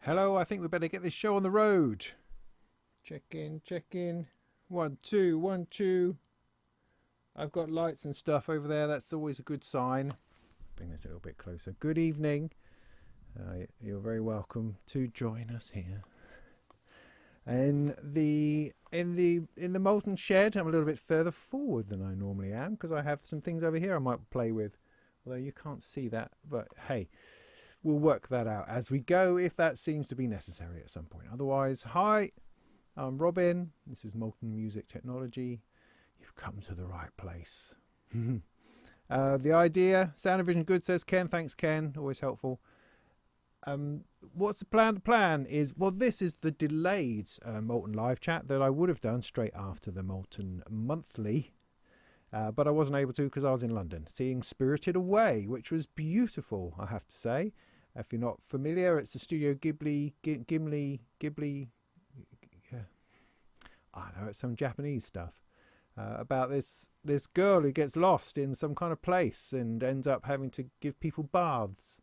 Hello, I think we better get this show on the road. Check in, check in. 1, 2, 1, 2. I've got lights and stuff over there. That's always a good sign. Bring this a little bit closer. Good evening. You're very welcome to join us here. In the Molten shed, I'm a little bit further forward than I normally am because I have some things over here I might play with. Although you can't see that, but hey, we'll work that out as we go if that seems to be necessary at some point. Otherwise, hi, I'm Robin. This is Molten Music Technology. You've come to the right place. The idea, Sound and Vision Good, says Ken. Thanks, Ken. Always helpful. What's the plan? The plan is, well, this is the delayed Molten live chat that I would have done straight after the Molten monthly. But I wasn't able to because I was in London seeing Spirited Away, which was beautiful, I have to say. If you're not familiar, it's the Studio Ghibli. I know it's some Japanese stuff about this girl who gets lost in some kind of place and ends up having to give people baths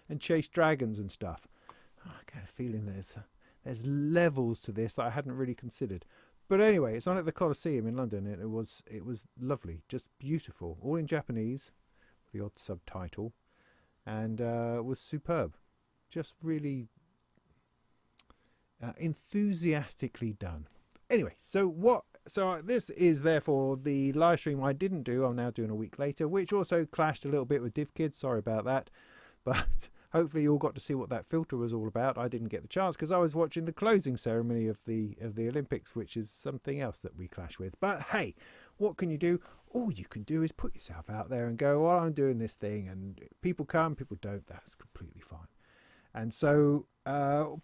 and chase dragons and stuff. I get a feeling there's levels to this that I hadn't really considered. But anyway, it's on at the Colosseum in London, and it was lovely, just beautiful, all in Japanese, with the odd subtitle, and it was superb, just really enthusiastically done. Anyway, so this is therefore the live stream I didn't do. I'm now doing a week later, which also clashed a little bit with DivKids. Sorry about that, but hopefully you all got to see what that filter was all about. I didn't get the chance because I was watching the closing ceremony of the Olympics, which is something else that we clash with. But hey, what can you do? All you can do is put yourself out there and go, well, I'm doing this thing, and people come, people don't. That's completely fine. And so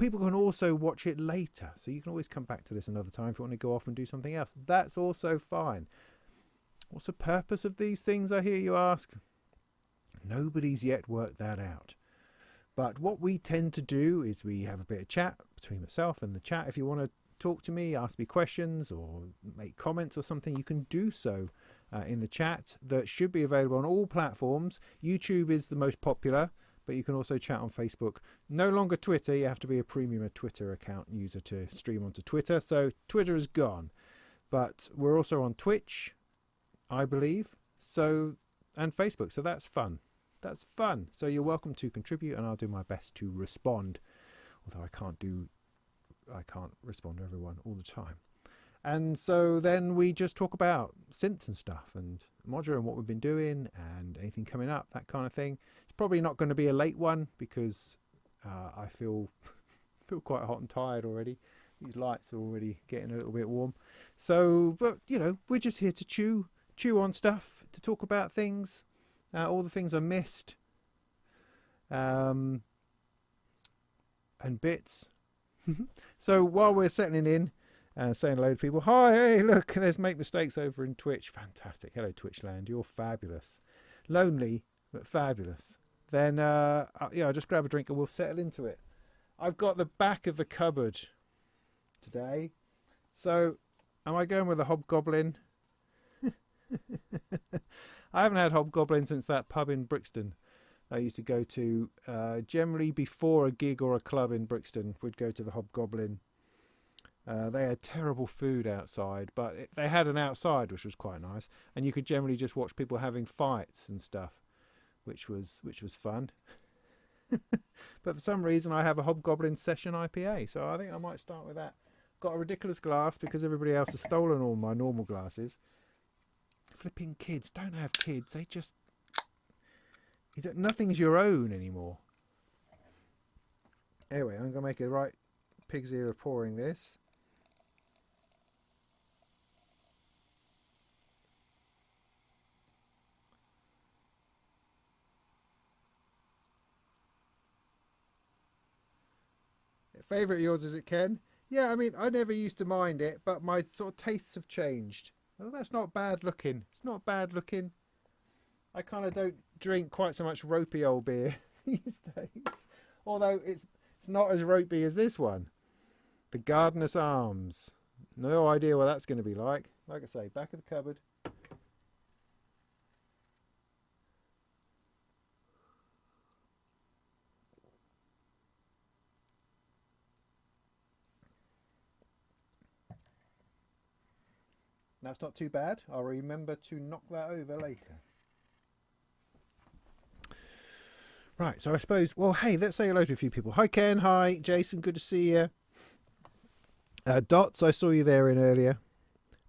people can also watch it later. So you can always come back to this another time if you want to go off and do something else. That's also fine. What's the purpose of these things, I hear you ask? Nobody's yet worked that out. But what we tend to do is we have a bit of chat between myself and the chat. If you want to talk to me, ask me questions or make comments or something, you can do so in the chat that should be available on all platforms. YouTube is the most popular, but you can also chat on Facebook. No longer Twitter. You have to be a premium Twitter account user to stream onto Twitter. So Twitter is gone. But we're also on Twitch, I believe. So, and Facebook. So that's fun. That's fun. So you're welcome to contribute, and I'll do my best to respond. Although I can't respond to everyone all the time. And so then we just talk about synths and stuff and Modular and what we've been doing and anything coming up, that kind of thing. It's probably not going to be a late one because I feel quite hot and tired already. These lights are already getting a little bit warm. So, but you know, we're just here to chew on stuff, to talk about things, all the things I missed, and bits. So while we're settling in, saying hello to people, hi, hey, look, there's Make Mistakes over in Twitch. Fantastic. Hello, Twitchland. You're fabulous. Lonely, but fabulous. Then, yeah, I'll just grab a drink and we'll settle into it. I've got the back of the cupboard today. So, am I going with a Hobgoblin? I haven't had Hobgoblin since that pub in Brixton I used to go to. Generally before a gig or a club in Brixton, we'd go to the Hobgoblin. They had terrible food outside, but they had an outside, which was quite nice. And you could generally just watch people having fights and stuff, which was fun. But for some reason, I have a Hobgoblin Session IPA, so I think I might start with that. Got a ridiculous glass because everybody else has stolen all my normal glasses. Flipping kids. Don't have kids. They just... Nothing's your own anymore. Anyway, I'm going to make a right pig's ear of pouring this. Favourite of yours, is it, Ken? Yeah, I mean, I never used to mind it, but my sort of tastes have changed. Oh, that's not bad looking. It's not bad looking. I kind of don't drink quite so much ropey old beer these days. Although it's not as ropey as this one. The Gardener's Arms. No idea what that's going to be like. Like I say, back of the cupboard. That's not too bad. I'll remember to knock that over later. Right, so I suppose, well, hey, let's say hello to a few people. Hi, Ken. Hi, Jason. Good to see you. Dots, I saw you there in earlier.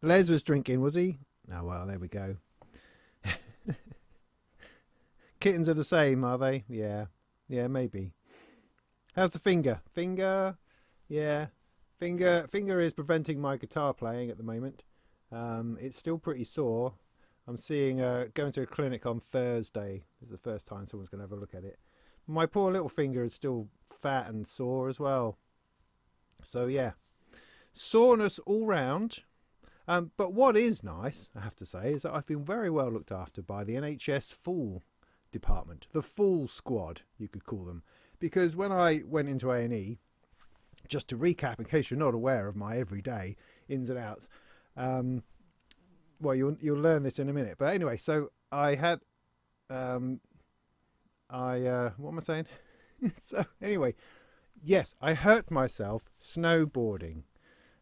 Les was drinking, was he? Oh, well, there we go. Kittens are the same, are they? Yeah. Yeah, maybe. How's the finger? Finger? Yeah. Finger is preventing my guitar playing at the moment. It's still pretty sore. I'm seeing going to a clinic on Thursday. This is the first time someone's going to have a look at it. My poor little finger is still fat and sore as well. So yeah, soreness all round. But what is nice, I have to say, is that I've been very well looked after by the NHS full department, the full squad, you could call them. Because when I went into A&E, just to recap, in case you're not aware of my everyday ins and outs, well, you'll learn this in a minute. But anyway, so I had, what am I saying? So anyway, yes, I hurt myself snowboarding.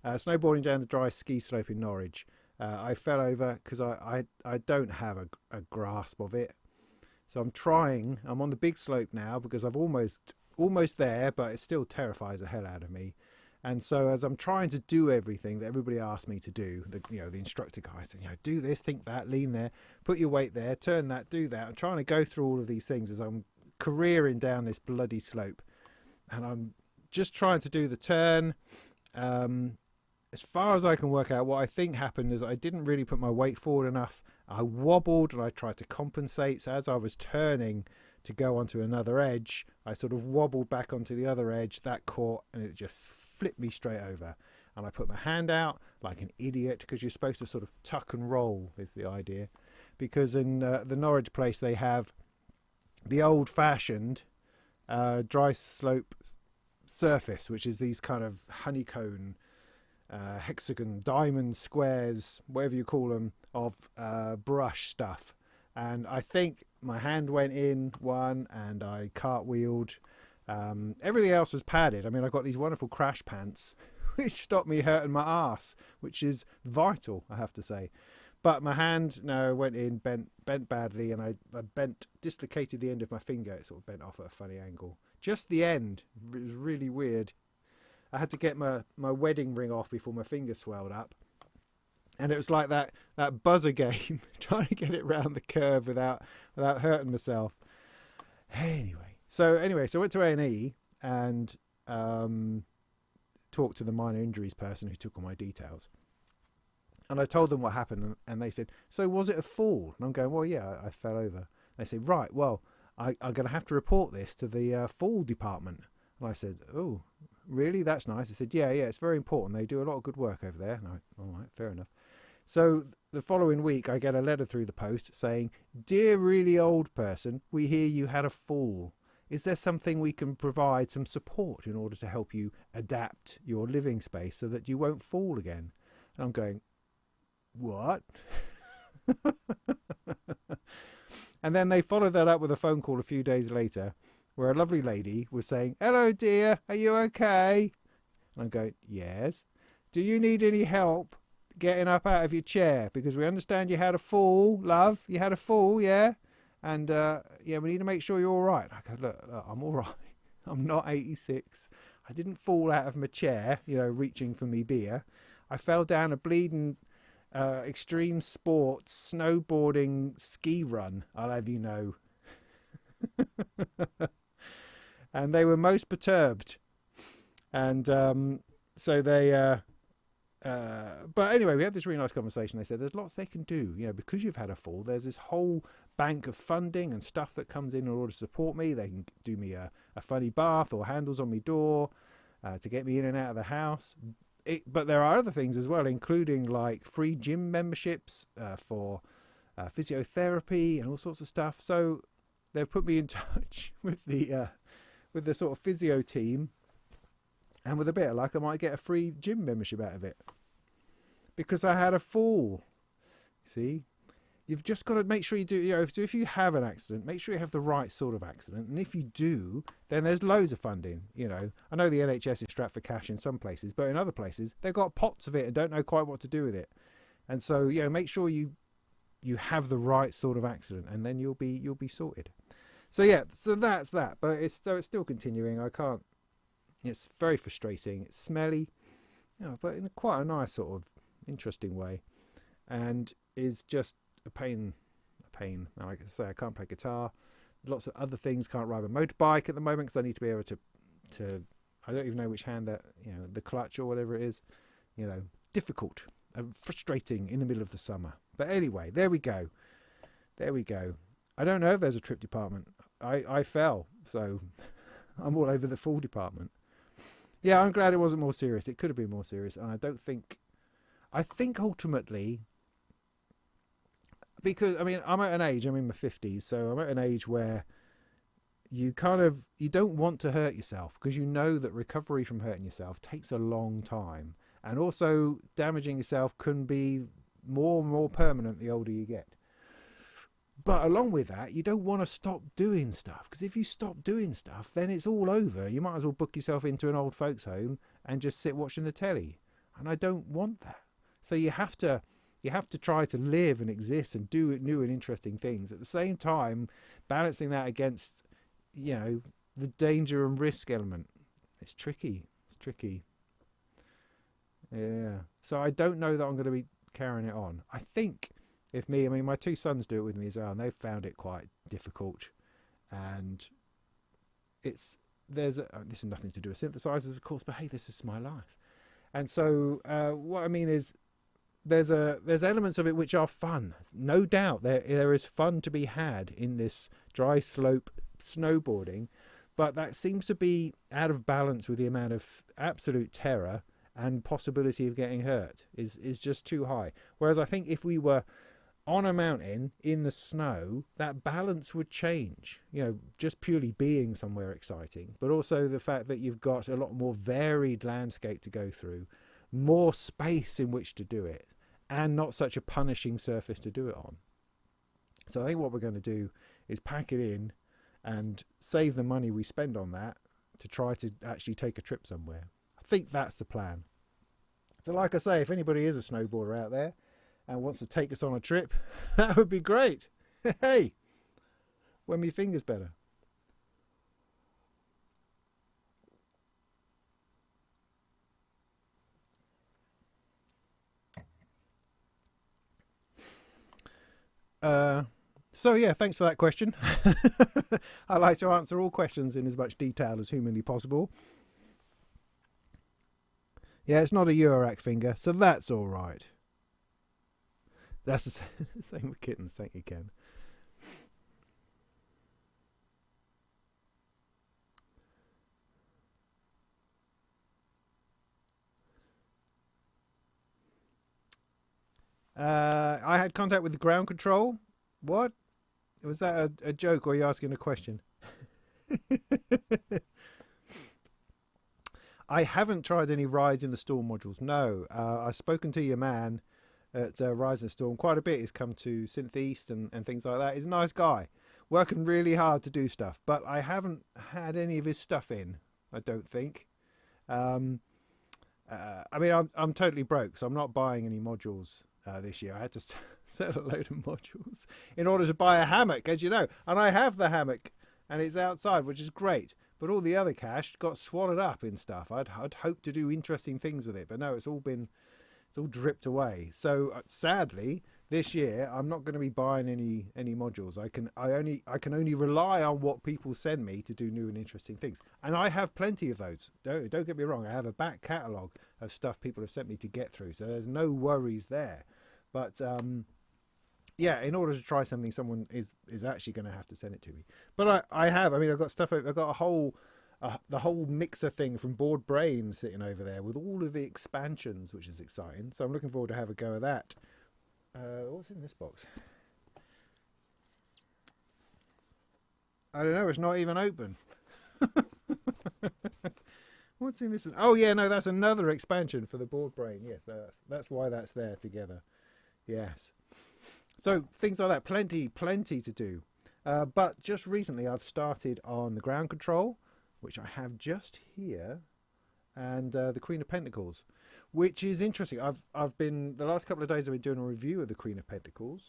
Snowboarding down the dry ski slope in Norwich. I fell over because I don't have a grasp of it. So I'm on the big slope now because I've almost there, but it still terrifies the hell out of me. And so as I'm trying to do everything that everybody asked me to do, the instructor guy said, do this, think that, lean there, put your weight there, turn that, do that. I'm trying to go through all of these things as I'm careering down this bloody slope. And I'm just trying to do the turn. As far as I can work out, what I think happened is I didn't really put my weight forward enough. I wobbled and I tried to compensate. So as I was turning to go onto another edge, I sort of wobbled back onto the other edge. That caught and it just flipped me straight over. And I put my hand out like an idiot, because you're supposed to sort of tuck and roll is the idea. Because in the Norwich place they have the old-fashioned dry slope surface, which is these kind of honeycomb, hexagon, diamond, squares, whatever you call them, of brush stuff. And I think my hand went in one and I cartwheeled. Everything else was padded. I mean, I got these wonderful crash pants which stopped me hurting my arse, which is vital, I have to say. But my hand, no, went in, bent badly, and I dislocated the end of my finger. It sort of bent off at a funny angle. Just the end. It was really weird. I had to get my wedding ring off before my finger swelled up. And it was like that buzzer game, trying to get it round the curve without hurting myself. Anyway, so I went to A&E and talked to the minor injuries person who took all my details. And I told them what happened, and they said, so was it a fall? And I'm going, well, yeah, I fell over. They said, right, well, I'm going to have to report this to the fall department. And I said, oh, really? That's nice. I said, yeah, it's very important. They do a lot of good work over there. And all right, fair enough. So the following week, I get a letter through the post saying, dear really old person, we hear you had a fall. Is there something we can provide some support in order to help you adapt your living space so that you won't fall again? And I'm going, what? And then they followed that up with a phone call a few days later where a lovely lady was saying, hello dear, are you okay? And I'm going, yes. Do you need any help getting up out of your chair? Because we understand you had a fall, love. You had a fall, yeah? And yeah, we need to make sure you're all right. I go, look, I'm all right. I'm not 86. I didn't fall out of my chair, reaching for me beer. I fell down a bleeding extreme sports snowboarding ski run, I'll have you know. And they were most perturbed. And so they but anyway, we had this really nice conversation. They said there's lots they can do, because you've had a fall. There's this whole bank of funding and stuff that comes in order to support me. They can do me a funny bath or handles on my door to get me in and out of the house. But there are other things as well, including like free gym memberships for physiotherapy and all sorts of stuff. So they've put me in touch with the sort of physio team, and with a bit of luck, I might get a free gym membership out of it because I had a fall. See, you've just got to make sure you do. If you have an accident, make sure you have the right sort of accident, and if you do, then there's loads of funding. I know the NHS is strapped for cash in some places, but in other places they've got pots of it and don't know quite what to do with it. And so, you know, make sure you have the right sort of accident, and then you'll be sorted. So yeah, so that's that. But it's still continuing. I can't. It's very frustrating. It's smelly, you know, but in quite a nice sort of interesting way, and is just a pain. A pain. Like I say, I can't play guitar. Lots of other things. Can't ride a motorbike at the moment because I need to be able to. I don't even know which hand that, you know, the clutch or whatever it is. You know, difficult and frustrating in the middle of the summer. But anyway, there we go. There we go. I don't know if there's a trip department. I fell, so I'm all over the fall department. Yeah, I'm glad it wasn't more serious. It could have been more serious, and I think ultimately, because I mean, I'm at an age, I'm in my 50s, so I'm at an age where you don't want to hurt yourself, because you know that recovery from hurting yourself takes a long time, and also damaging yourself can be more and more permanent the older you get. But along with that, you don't want to stop doing stuff, because if you stop doing stuff, then it's all over. You might as well book yourself into an old folks home and just sit watching the telly. And I don't want that. So you have to try to live and exist and do new and interesting things. At the same time, balancing that against, you know, the danger and risk element. It's tricky. It's tricky. Yeah. So I don't know that I'm going to be carrying it on. I think I mean, my two sons do it with me as well, and they've found it quite difficult. And this is nothing to do with synthesizers, of course, but hey, this is my life. And so what I mean is there's elements of it which are fun. No doubt there is fun to be had in this dry slope snowboarding, but that seems to be out of balance with the amount of absolute terror and possibility of getting hurt is just too high. Whereas I think if we were on a mountain in the snow, that balance would change, you know, just purely being somewhere exciting, but also the fact that you've got a lot more varied landscape to go through, more space in which to do it, and not such a punishing surface to do it on. So I think what we're going to do is pack it in and save the money we spend on that to try to actually take a trip somewhere. I think that's the plan. So like I say, if anybody is a snowboarder out there and wants to take us on a trip, that would be great. Hey, when my finger's better. So yeah, thanks for that question. I like to answer all questions in as much detail as humanly possible. Yeah, it's not a Eurorack finger, so that's all right. That's the same with kittens. Thank you, Ken. I had contact with the ground control. What? Was that a joke, or are you asking a question? I haven't tried any rides in the Storm modules. No, I've spoken to your man at Rise and Storm quite a bit. He's come to Synth East and things like that. He's a nice guy, working really hard to do stuff. But I haven't had any of his stuff in, I don't think. I mean, I'm totally broke, so I'm not buying any modules this year. I had to sell a load of modules in order to buy a hammock, as you know. And I have the hammock, and it's outside, which is great. But all the other cash got swallowed up in stuff. I'd hoped to do interesting things with it, but no, it's all dripped away. So sadly, this year I'm not going to be buying any modules. I can only rely on what people send me to do new and interesting things, and I have plenty of those. Don't get me wrong. I have a back catalogue of stuff people have sent me to get through, so there's no worries there. But yeah, in order to try something, someone is actually going to have to send it to me. But I mean, I've got stuff. I've got the whole mixer thing from Board Brain sitting over there with all of the expansions, which is exciting. So I'm looking forward to have a go at that. What's in this box? I don't know. It's not even open. What's in this one? Oh yeah, no, that's another expansion for the Board Brain. Yes, that's why that's there together. Yes. So things like that, plenty to do. But just recently I've started on the ground control, which I have just here. and the Queen of Pentacles, which is interesting. I've been, the last couple of days I've been doing a review of the Queen of Pentacles.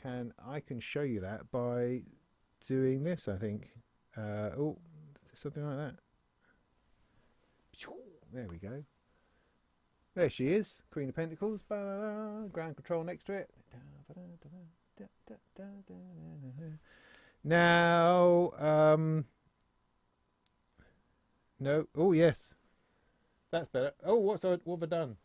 I can show you that by doing this, I think. Oh, something like that. There we go. There she is, Queen of Pentacles. Ground control next to it. Now, no. Oh yes, that's better. Oh, what have I done?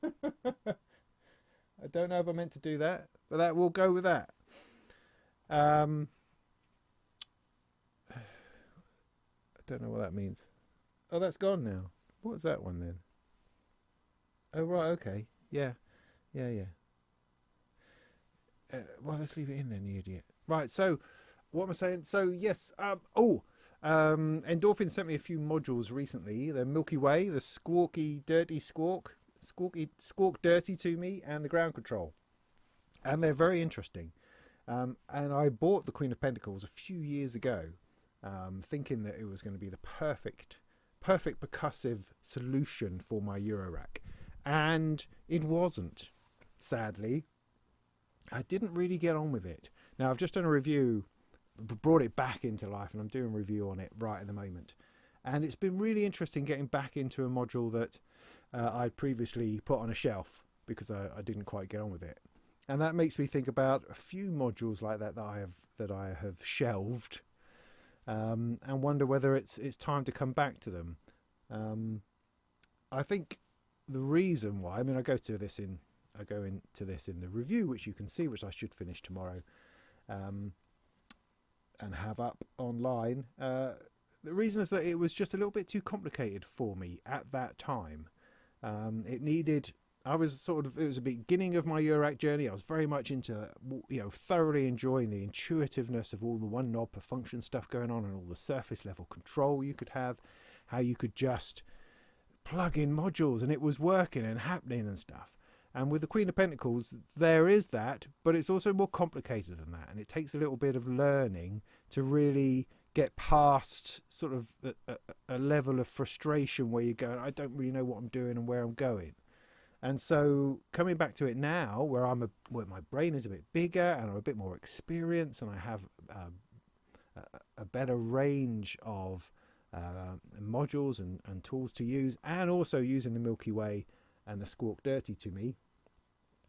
I don't know if I meant to do that, but that will go with that. I don't know what that means. Oh, that's gone now. What's that one then? Oh right, okay, yeah. Well, let's leave it in then, you idiot. Right, so what am I saying? So yes, Endorphin sent me a few modules recently. The Milky Way, the Squawk Dirty to Me, and the Ground Control. And they're very interesting. And I bought the Queen of Pentacles a few years ago, thinking that it was going to be the perfect percussive solution for my Eurorack. And it wasn't, sadly. I didn't really get on with it. Now, I've just done a review, brought it back into life, and I'm doing a review on it right at the moment. And it's been really interesting getting back into a module that I'd previously put on a shelf because I didn't quite get on with it. And that makes me think about a few modules like that that I have shelved, and wonder whether it's time to come back to them. I think the reason why, I mean, I go into this in the review, which you can see, which I should finish tomorrow, and have up online. The reason is that it was just a little bit too complicated for me at that time. It was the beginning of my Eurorack journey. I was very much into, thoroughly enjoying the intuitiveness of all the one knob per function stuff going on, and all the surface level control you could have, how you could just plug in modules and it was working and happening and stuff. And with the Queen of Pentacles, there is that, but it's also more complicated than that. And it takes a little bit of learning to really get past sort of a level of frustration where you're going, I don't really know what I'm doing and where I'm going. And so coming back to it now, where my brain is a bit bigger and I'm a bit more experienced, and I have a better range of modules and tools to use, and also using the Milky Way and the Squawk Dirty to Me,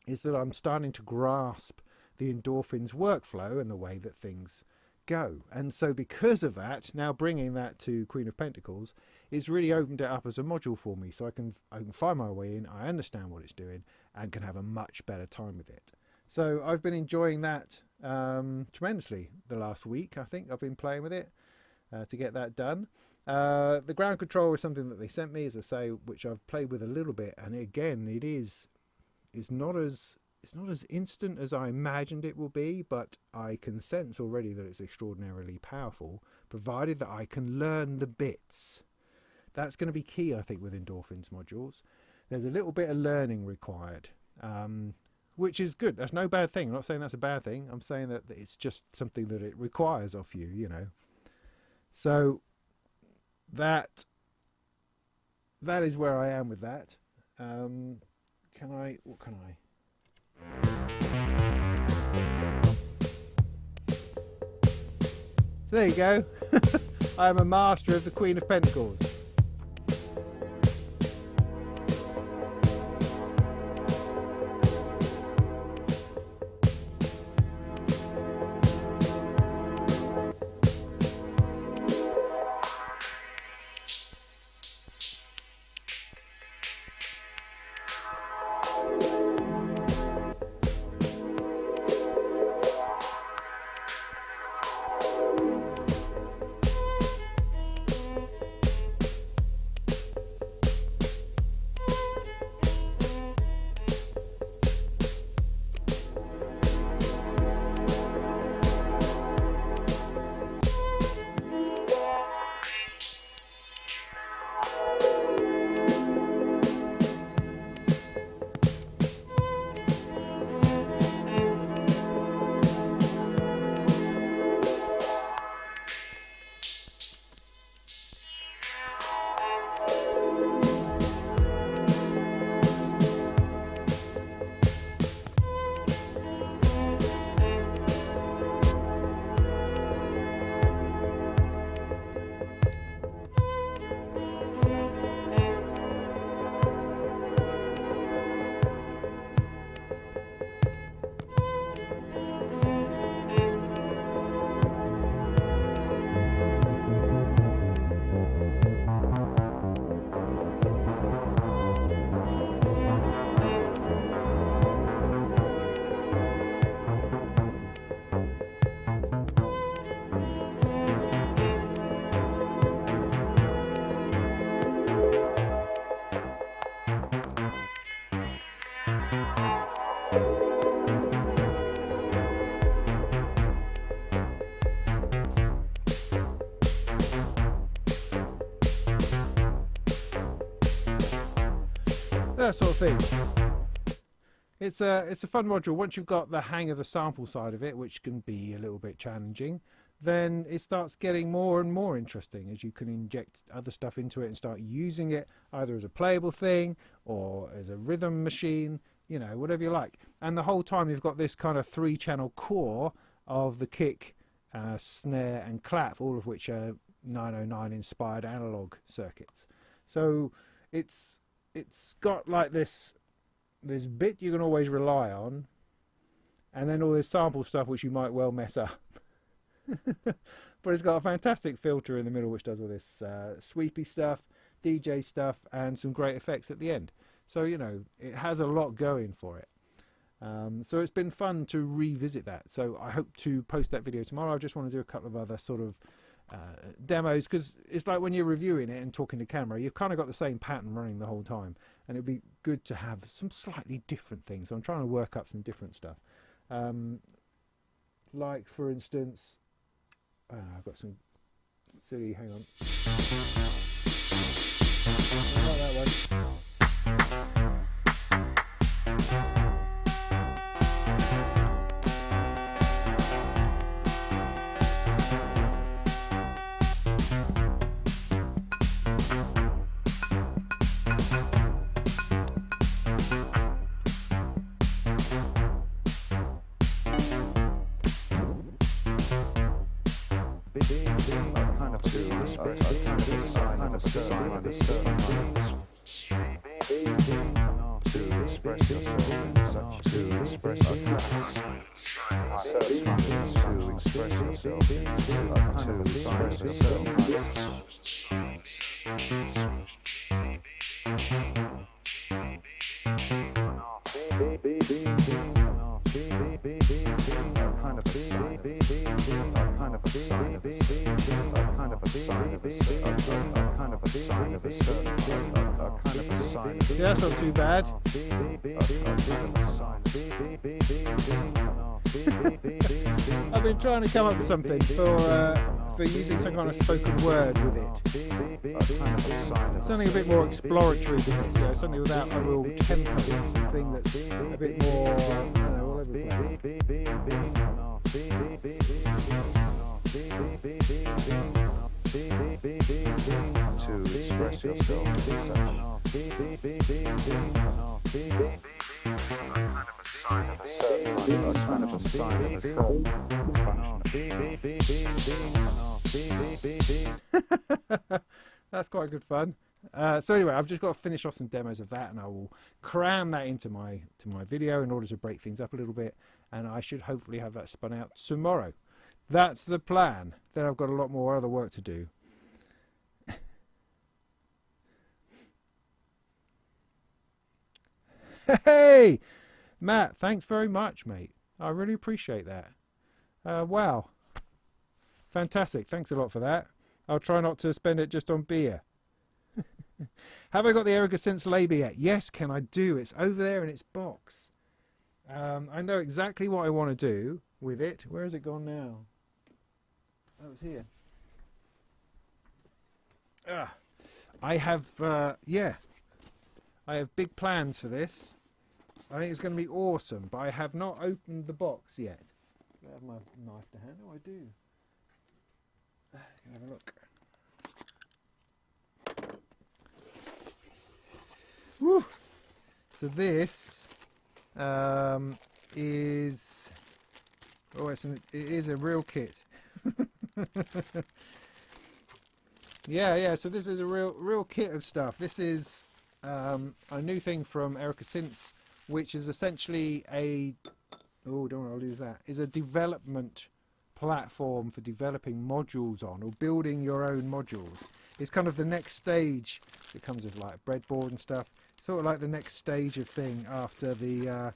is that I'm starting to grasp the Endorphins workflow and the way that things go. And so because of that, now bringing that to Queen of Pentacles, it's really opened it up as a module for me, so I can find my way in, I understand what it's doing, and can have a much better time with it. So I've been enjoying that tremendously the last week. I think I've been playing with it to get that done. The ground control is something that they sent me, as I say, which I've played with a little bit, and again, it's not as instant as I imagined it will be, but I can sense already that it's extraordinarily powerful, provided that I can learn the bits. That's going to be key, I think, with Endorphins modules. There's a little bit of learning required, which is good. That's no bad thing. I'm not saying that's a bad thing. I'm saying that it's just something that it requires of you, you know. So that is where I am with that. What can I? So there you go. I am a master of the Queen of Pentacles. that sort of thing. It's a fun module. Once you've got the hang of the sample side of it, which can be a little bit challenging, then it starts getting more and more interesting as you can inject other stuff into it and start using it either as a playable thing or as a rhythm machine, you know, whatever you like. And the whole time you've got this kind of 3-channel core of the kick, snare and clap, all of which are 909 inspired analog circuits. So it's got like this bit you can always rely on, and then all this sample stuff which you might well mess up. But it's got a fantastic filter in the middle which does all this sweepy stuff, DJ stuff, and some great effects at the end. So, you know, it has a lot going for it. So it's been fun to revisit that. So I hope to post that video tomorrow. I just want to do a couple of other sort of demos, because it's like when you're reviewing it and talking to camera, you've kind of got the same pattern running the whole time, and it'd be good to have some slightly different things. So I'm trying to work up some different stuff. Like, for instance, I've got some silly, hang on. Not that one. Yeah, that's not too bad. I've been trying to come up with something for using some kind of spoken word with it. Something a bit more exploratory than this, you know, something without a real tempo, something that's a bit more, I don't know, all over the to express yourself. That's quite good fun. So anyway, I've just got to finish off some demos of that, and I will cram that into my video in order to break things up a little bit, and I should hopefully have that spun out tomorrow. That's the plan. Then I've got a lot more other work to do. Hey, Matt, thanks very much, mate. I really appreciate that. Wow. Fantastic. Thanks a lot for that. I'll try not to spend it just on beer. Have I got the Erica Synths label yet? Yes, can I do? It's over there in its box. I know exactly what I want to do with it. Where has it gone now? Oh, it's here. I have, yeah. I have big plans for this. I think it's going to be awesome, but I have not opened the box yet. I have my knife to hand. Oh, I do. Have a look. Woo! So this is, oh, it is a real kit. Yeah. So this is a real kit of stuff. This is a new thing from Erica Synths, which is essentially a, oh, don't want to lose that, is a development platform for developing modules on, or building your own modules. It's kind of the next stage. It comes with like breadboard and stuff. Sort of like the next stage of thing after the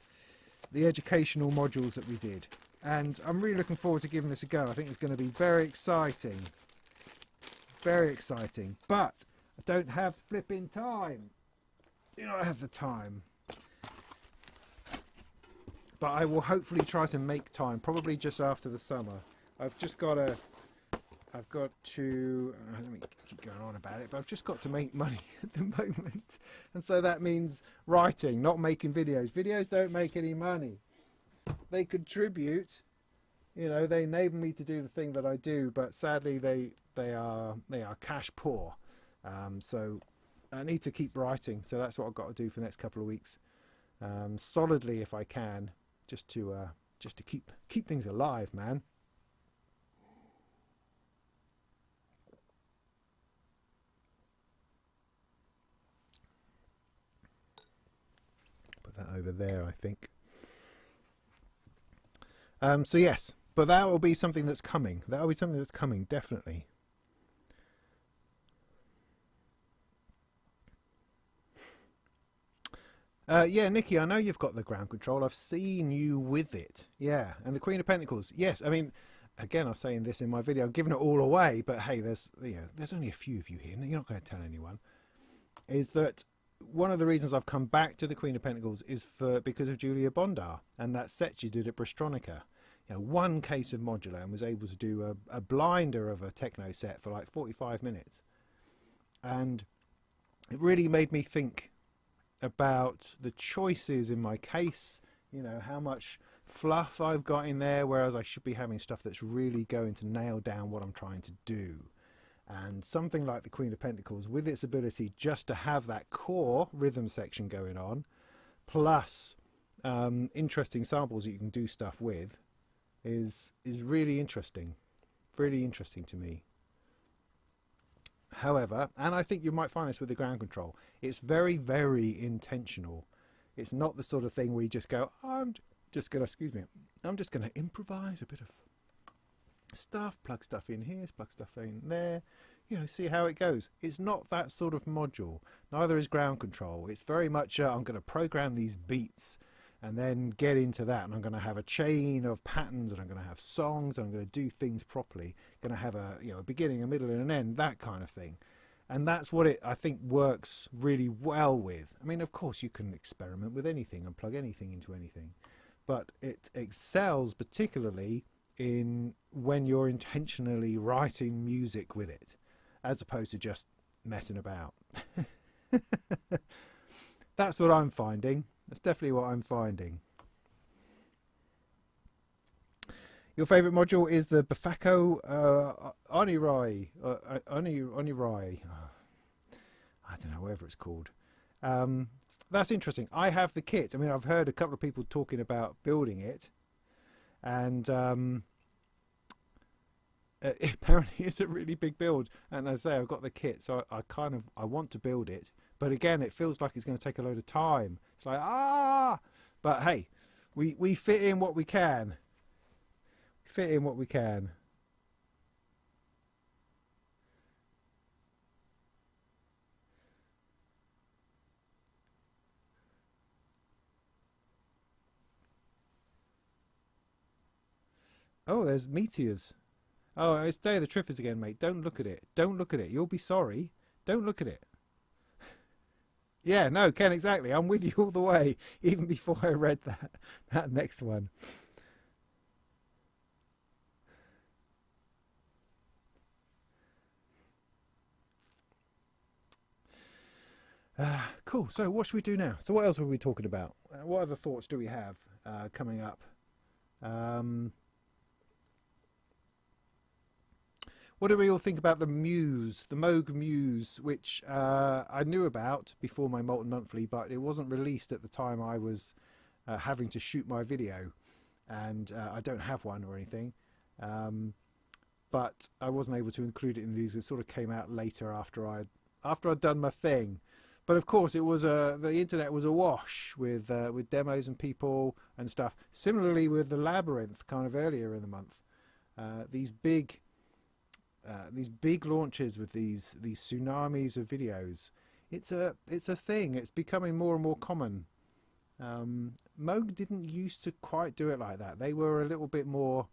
educational modules that we did. And I'm really looking forward to giving this a go. I think it's going to be very exciting. Very exciting. But I don't have flipping time. Do not have the time. But I will hopefully try to make time, probably just after the summer. I've just got to I've got to, let me keep going on about it, but I've just got to make money at the moment. And so that means writing, not making videos. Videos don't make any money. They contribute, you know, they enable me to do the thing that I do, but sadly they are cash poor. So I need to keep writing. So that's what I've got to do for the next couple of weeks, solidly if I can, just to keep things alive, man. Put that over there, I think. So yes, but that will be something that's coming. That will be something that's coming, definitely. Yeah, Nikki, I know you've got the ground control. I've seen you with it. Yeah, and the Queen of Pentacles. Yes, I mean, again, I was saying this in my video. I'm giving it all away, but hey, there's only a few of you here. You're not going to tell anyone. Is that one of the reasons I've come back to the Queen of Pentacles is because of Julia Bondar and that set she did at Brastronica. You know, one case of Modular, and was able to do a blinder of a techno set for like 45 minutes. And it really made me think about the choices in my case, you know, how much fluff I've got in there, whereas I should be having stuff that's really going to nail down what I'm trying to do. And something like the Queen of Pentacles, with its ability just to have that core rhythm section going on, plus interesting samples that you can do stuff with, is really interesting to me. However, and I think you might find this with the ground control, it's very, very intentional. It's not the sort of thing where you just go, oh, I'm just going to improvise a bit of stuff, plug stuff in here, plug stuff in there, you know, see how it goes. It's not that sort of module. Neither is ground control. It's very much, I'm going to program these beats and then get into that, and I'm going to have a chain of patterns, and I'm going to have songs, and I'm going to do things properly. Going to have a beginning, a middle, and an end, that kind of thing. And that's what I think works really well with. I mean, of course, you can experiment with anything and plug anything into anything, but it excels particularly in when you're intentionally writing music with it, as opposed to just messing about. That's what I'm finding. That's definitely what I'm finding. Your favourite module is the Bafako Onirai. Onirai. I don't know, whatever it's called. That's interesting. I have the kit. I mean, I've heard a couple of people talking about building it. And apparently it's a really big build. And as I say, I've got the kit, so I want to build it. But again, it feels like it's going to take a load of time. It's like, but hey, we fit in what we can. We fit in what we can. Oh, there's meteors. Oh, it's Day of the Triffers again, mate. Don't look at it. Don't look at it. You'll be sorry. Don't look at it. Yeah, no, Ken, exactly. I'm with you all the way, even before I read that next one. Cool. So what should we do now? So what else are we talking about? What other thoughts do we have coming up? What do we all think about the Muse, the Moog Muse, which I knew about before my Molten Monthly, but it wasn't released at the time I was having to shoot my video, and I don't have one or anything. But I wasn't able to include it in these. It sort of came out later after I'd done my thing. But of course, it was the internet was awash with demos and people and stuff. Similarly with the Labyrinth, kind of earlier in the month, these big launches with these tsunamis of videos. It's a thing. It's becoming more and more common. Moog didn't used to quite do it like that. They were a little bit more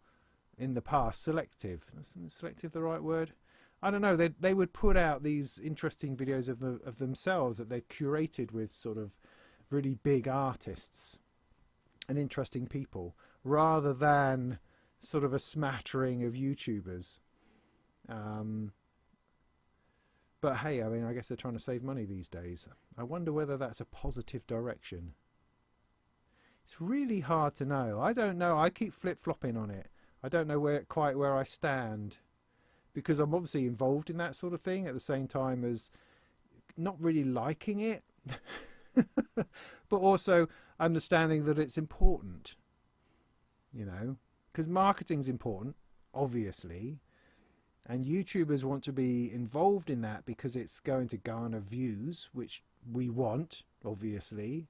in the past selective. Is selective the right word? I don't know. They would put out these interesting videos of themselves that they curated with sort of really big artists and interesting people, rather than sort of a smattering of YouTubers. But hey, I mean, I guess they're trying to save money these days. I wonder whether that's a positive direction. It's really hard to know. I don't know. I keep flip-flopping on it. I don't know quite where I stand, because I'm obviously involved in that sort of thing at the same time as not really liking it, but also understanding that it's important, you know, because marketing's important, obviously, and YouTubers want to be involved in that because it's going to garner views, which we want, obviously.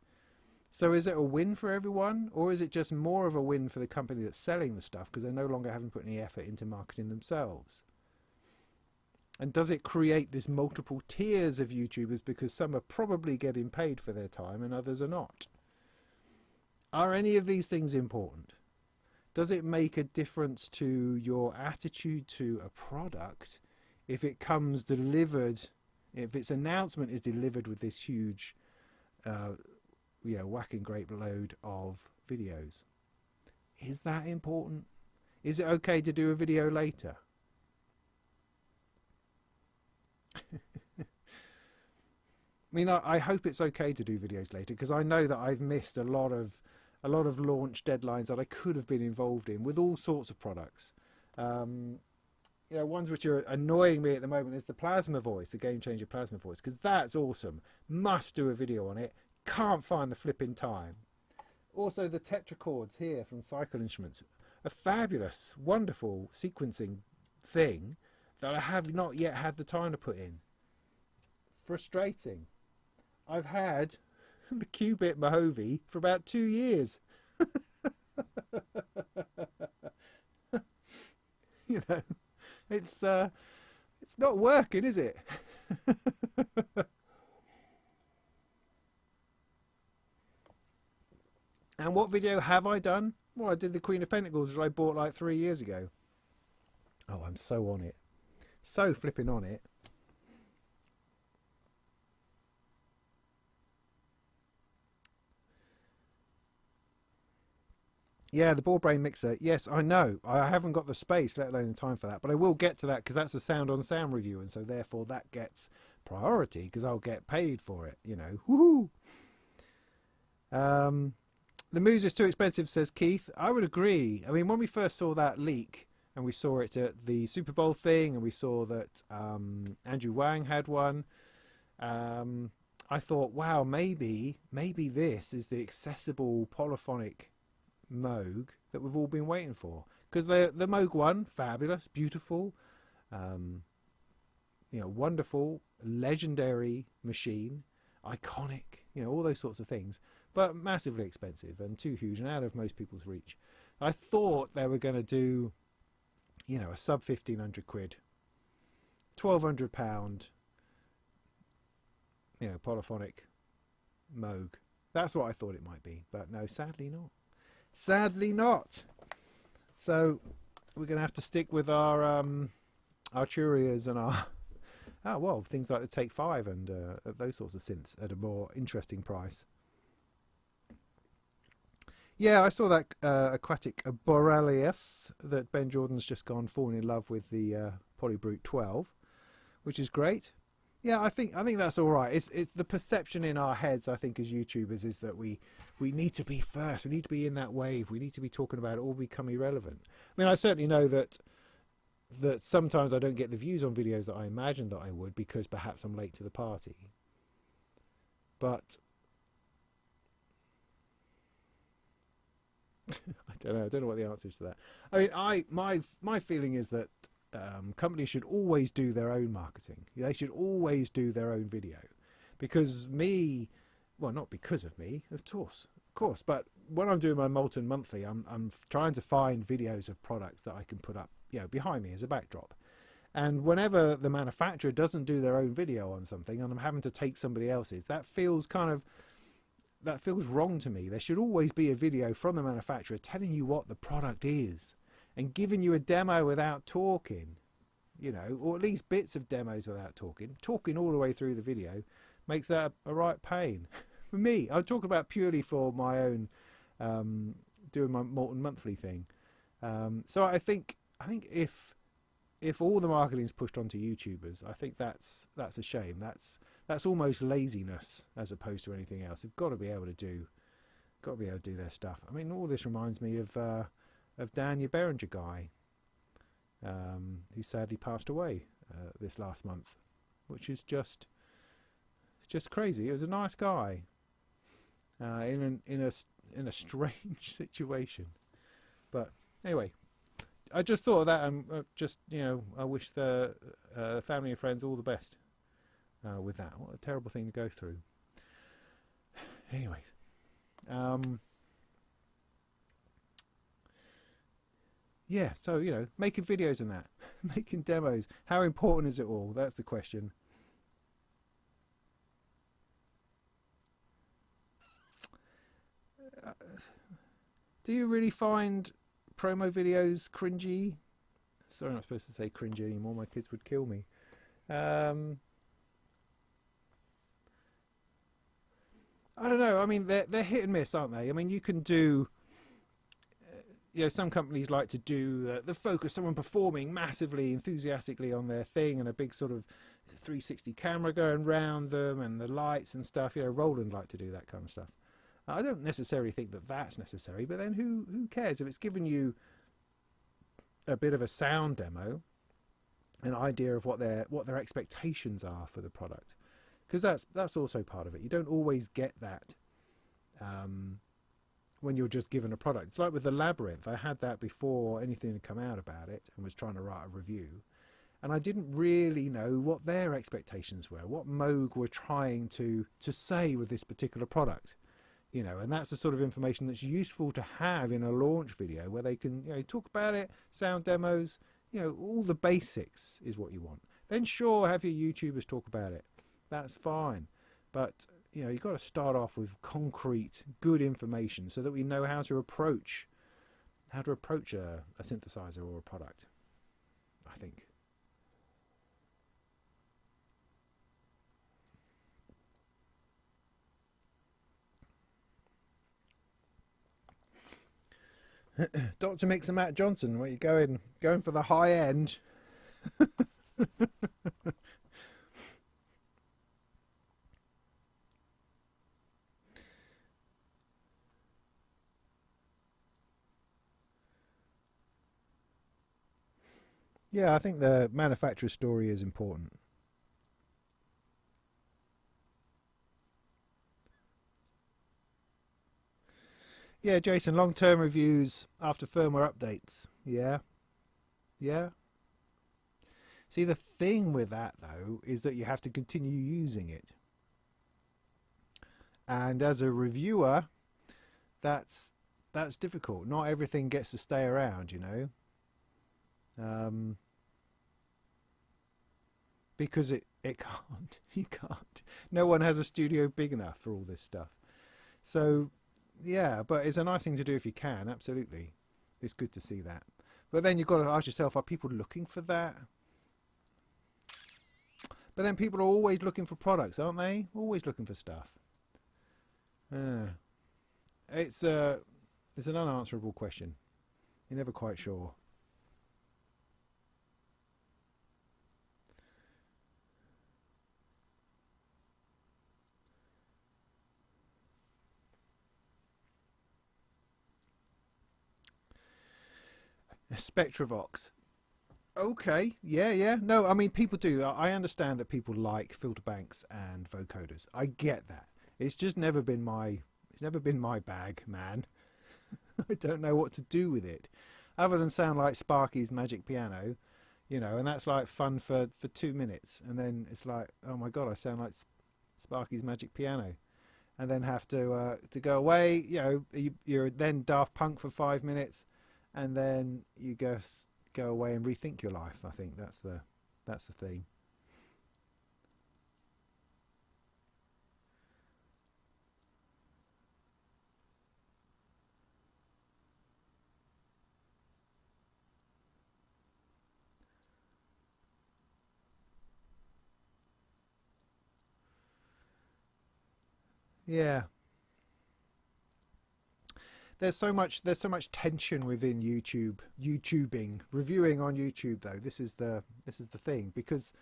So is it a win for everyone, or is it just more of a win for the company that's selling the stuff because they're no longer having put any effort into marketing themselves? And does it create this multiple tiers of YouTubers because some are probably getting paid for their time and others are not? Are any of these things important? Does it make a difference to your attitude to a product if it comes delivered, if its announcement is delivered with this huge whacking great load of videos? Is that important? Is it okay to do a video later? I mean, I hope it's okay to do videos later, because I know that I've missed a lot of launch deadlines that I could have been involved in with all sorts of products. Ones which are annoying me at the moment is the Plasma Voice, the Game Changer Plasma Voice, because that's awesome. Must do a video on it. Can't find the flipping time. Also, the tetrachords here from Cycle Instruments, a fabulous, wonderful sequencing thing that I have not yet had the time to put in. Frustrating. I've had the Qubit Mojave for about 2 years. You know, it's not working, is it? And what video have I done? Well, I did the Queen of Pentacles, which I bought like 3 years ago. Oh, I'm so on it. So flipping on it. Yeah, the Board Brain Mixer. Yes, I know. I haven't got the space, let alone the time for that. But I will get to that, because that's a sound on sound review. And so therefore that gets priority, because I'll get paid for it, you know. Woohoo! The Muse is too expensive, says Keith. I would agree. I mean, when we first saw that leak, and we saw it at the Super Bowl thing, and we saw that Andrew Wang had one, I thought, wow, maybe this is the accessible polyphonic Moog that we've all been waiting for. Because the Moog 1, fabulous, beautiful, wonderful, legendary machine, iconic, all those sorts of things, but massively expensive and too huge and out of most people's reach. I thought they were going to do, a sub 1,500 quid, £1,200, polyphonic Moog. That's what I thought it might be, but no, sadly not. Sadly not. So we're going to have to stick with our Turias and our things like the Take 5 and those sorts of synths at a more interesting price. Yeah, I saw that Aquatic Borealis that Ben Jordan's just gone falling in love with the Polybrute 12, which is great. Yeah, I think that's all right. It's the perception in our heads, I think, as YouTubers, is that we need to be first. We need to be in that wave. We need to be talking about it all become irrelevant. I mean, I certainly know that sometimes I don't get the views on videos that I imagined that I would, because perhaps I'm late to the party. But I don't know what the answer is to that. I mean, my feeling is that companies should always do their own marketing. They should always do their own video, because not because of me, of course, but when I'm doing my Molten monthly, I'm trying to find videos of products that I can put up, behind me as a backdrop. And whenever the manufacturer doesn't do their own video on something, and I'm having to take somebody else's, that feels wrong to me. There should always be a video from the manufacturer telling you what the product is, and giving you a demo without talking, or at least bits of demos without talking. Talking all the way through the video makes that a right pain. For me, I'm talking about purely for my own, doing my Molten monthly thing. So I think if if all the marketing's pushed onto YouTubers, I think that's a shame. That's almost laziness as opposed to anything else. They've got to be able to do their stuff. I mean, all this reminds me of Dan, your Behringer guy, who sadly passed away this last month, which is just crazy. He was a nice guy in a strange situation, but anyway. I just thought of that, and I wish the family and friends all the best with that. What a terrible thing to go through. Anyways, yeah. So making videos and that, making demos. How important is it all? That's the question. Do you really find promo videos cringy? Sorry, I'm not supposed to say cringy anymore. My kids would kill me. I don't know. I mean, they're hit and miss, aren't they? I mean, you can do. Some companies like to do the focus, someone performing massively, enthusiastically on their thing, and a big sort of 360 camera going round them, and the lights and stuff. Roland liked to do that kind of stuff. I don't necessarily think that that's necessary, but then who cares if it's given you a bit of a sound demo, an idea of what their expectations are for the product, because that's also part of it. You don't always get that when you're just given a product. It's like with the Labyrinth. I had that before anything had come out about it, and was trying to write a review, and I didn't really know what their expectations were, what Moog were trying to say with this particular product. And that's the sort of information that's useful to have in a launch video, where they can, talk about it, sound demos, all the basics is what you want. Then sure, have your YouTubers talk about it. That's fine. But, you've got to start off with concrete, good information so that we know how to approach a synthesizer or a product, I think. Dr. Mix and Matt Johnson, where you going for the high end? Yeah, I think the manufacturer story is important. Yeah, Jason, long-term reviews after firmware updates. Yeah. See, the thing with that, though, is that you have to continue using it. And as a reviewer, that's difficult. Not everything gets to stay around, because it can't. You can't. No one has a studio big enough for all this stuff. So, yeah, but it's a nice thing to do if you can, absolutely. It's good to see that. But then you've got to ask yourself, are people looking for that? But then people are always looking for products, aren't they? Always looking for stuff. It's an unanswerable question. You're never quite sure. Spectravox. Okay, yeah. No, I mean, people do. I understand that people like filter banks and vocoders. I get that. It's just never been my bag, man. I don't know what to do with it, other than sound like Sparky's Magic Piano, and that's like fun for 2 minutes, and then it's like, oh my god, I sound like Sparky's Magic Piano, and then have to go away. You're then Daft Punk for 5 minutes, and then you go away and rethink your life. I think that's the thing. Yeah. there's so much tension within YouTubing. Reviewing on YouTube, though, this is the thing, because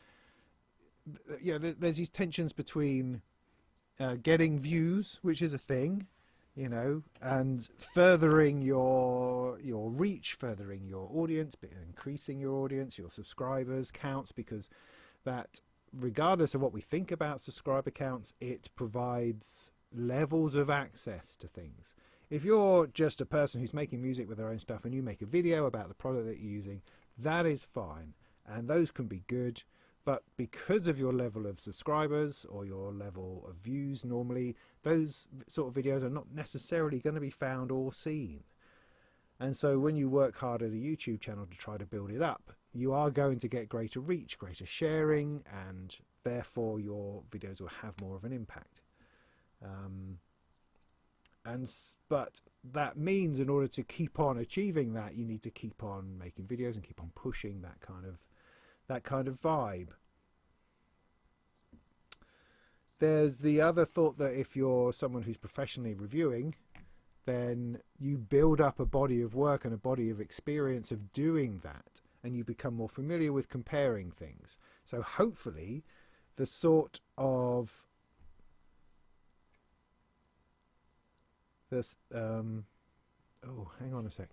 there's these tensions between getting views, which is a thing, and furthering your reach, furthering your audience, but increasing your audience, your subscribers counts, because that, regardless of what we think about subscriber counts, it provides levels of access to things. If you're just a person who's making music with their own stuff and you make a video about the product that you're using, that is fine, and those can be good. But because of your level of subscribers or your level of views, normally those sort of videos are not necessarily going to be found or seen. And so when you work hard at a YouTube channel to try to build it up, you are going to get greater reach, greater sharing, and therefore your videos will have more of an impact. But that means, in order to keep on achieving that, you need to keep on making videos and keep on pushing that kind of vibe. There's the other thought that if you're someone who's professionally reviewing, then you build up a body of work and a body of experience of doing that, and you become more familiar with comparing things. So hopefully the sort of this oh, hang on a sec.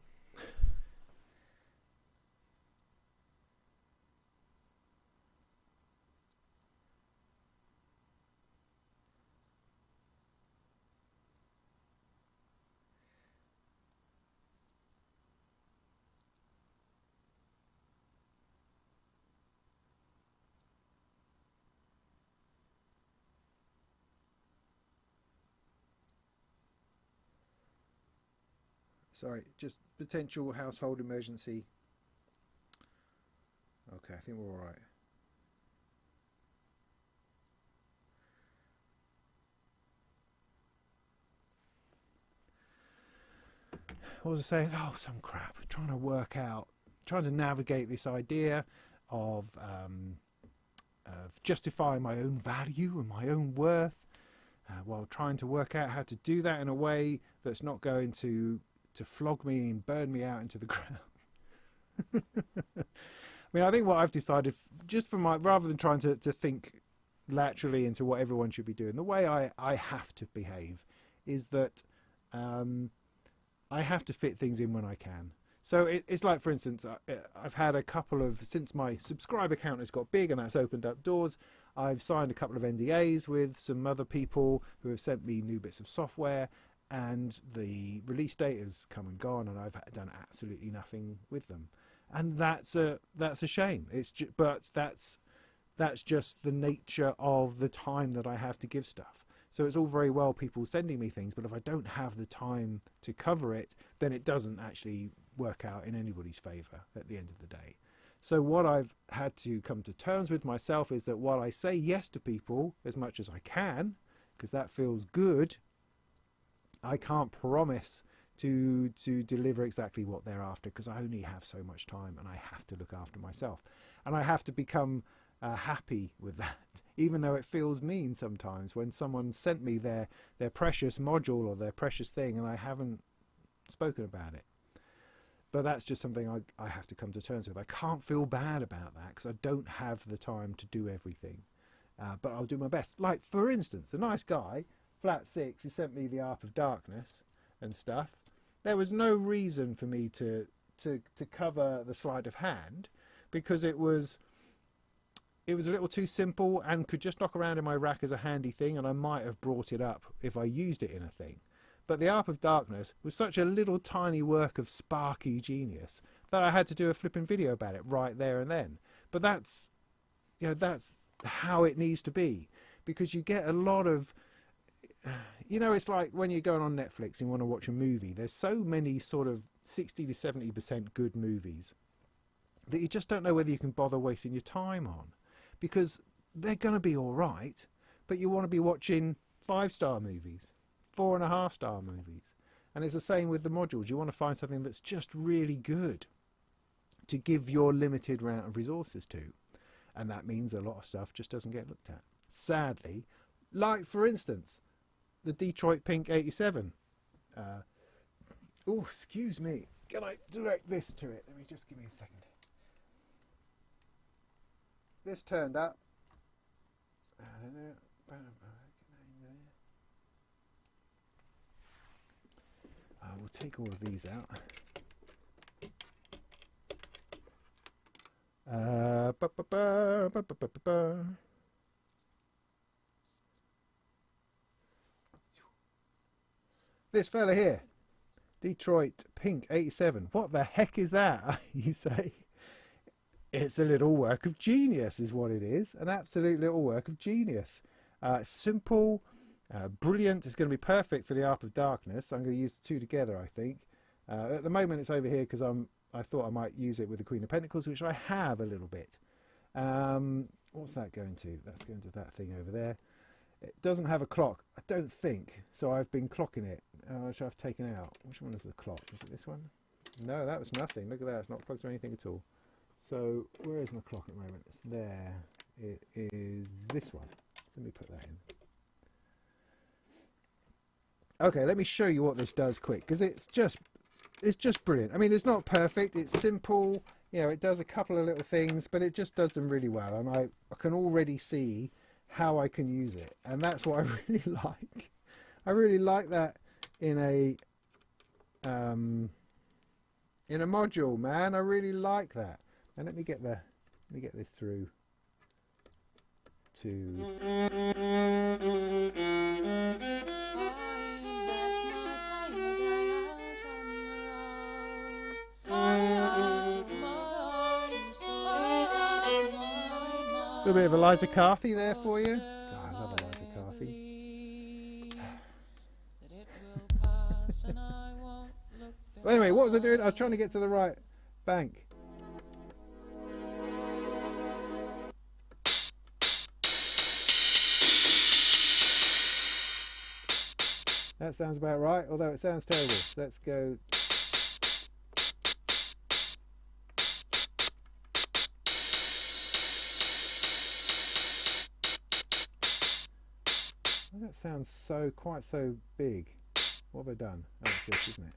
Sorry, just potential household emergency. Okay, I think we're all right. What was I saying? Oh, some crap. Trying to navigate this idea of justifying my own value and my own worth, while trying to work out how to do that in a way that's not going to flog me and burn me out into the ground. I mean, I think what I've decided, just from rather than trying to think laterally into what everyone should be doing, the way I have to behave is that I have to fit things in when I can. So it's like, for instance, I've had a couple of, since my subscriber count has got big and that's opened up doors, I've signed a couple of NDAs with some other people who have sent me new bits of software, and the release date has come and gone, and I've done absolutely nothing with them, and that's a shame. But that's just the nature of the time that I have to give stuff. So it's all very well people sending me things, but if I don't have the time to cover it, then it doesn't actually work out in anybody's favour at the end of the day. So what I've had to come to terms with myself is that while I say yes to people as much as I can, because that feels good, I can't promise to deliver exactly what they're after, because I only have so much time, and I have to look after myself, and I have to become happy with that, even though it feels mean sometimes when someone sent me their precious module or their precious thing and I haven't spoken about it. But that's just something I have to come to terms with. I can't feel bad about that because I don't have the time to do everything, but I'll do my best. Like, for instance, a nice guy, Flat 6, who sent me the Arp of Darkness and stuff. There was no reason for me to cover the sleight of hand, because it was a little too simple and could just knock around in my rack as a handy thing, and I might have brought it up if I used it in a thing. But the Arp of Darkness was such a little tiny work of sparky genius that I had to do a flipping video about it right there and then. But that's how it needs to be, because you get a lot of, it's like when you're going on Netflix and you want to watch a movie, there's so many sort of 60 to 70% good movies that you just don't know whether you can bother wasting your time on, because they're going to be all right, but you want to be watching 5-star movies, 4.5-star movies. And it's the same with the modules. You want to find something that's just really good to give your limited amount of resources to, and that means a lot of stuff just doesn't get looked at, sadly. Like, for instance, the Detroit Pink 87. Oh, excuse me. Can I direct this to it? Let me just give me a second. This turned up. We'll take all of these out. This fella here, Detroit Pink 87. What the heck is that? You say? It's a little work of genius, is what it is. An absolute little work of genius. Simple, brilliant. It's going to be perfect for the Harp of Darkness. I'm going to use the two together, I think. At the moment, it's over here because I thought I might use it with the Queen of Pentacles, which I have a little bit. What's that going to? That's going to that thing over there. It doesn't have a clock, I don't think. So I've been clocking it, which I've taken out. Which one is the clock? Is it this one? No, that was nothing. Look at that. It's not plugged to anything at all. So where is my clock at the moment? It's there. It is this one. Let me put that in. Okay, let me show you what this does quick, because it's just brilliant. I mean, it's not perfect. It's simple. You know, it does a couple of little things, but it just does them really well. And I can already see how I can use it, and that's what I really like. I really like that in a module, man. I really like that. And let me get this through to. A bit of Eliza Carthy there for you. God, I love Eliza Carthy. Well, anyway, what was I doing? I was trying to get to the right bank. That sounds about right, although it sounds terrible. Let's go. That sounds quite so big. What have I done? Oh, it's this, isn't it?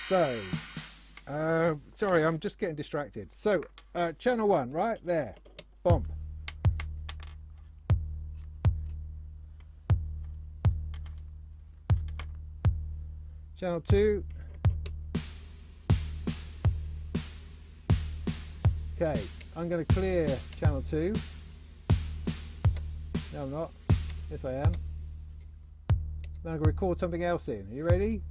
So, sorry, I'm just getting distracted. So, channel 1, right there. Boom. Channel 2. Okay, I'm going to clear channel 2. No, I'm not. Yes, I am. Then I'm going to record something else in. Are you ready?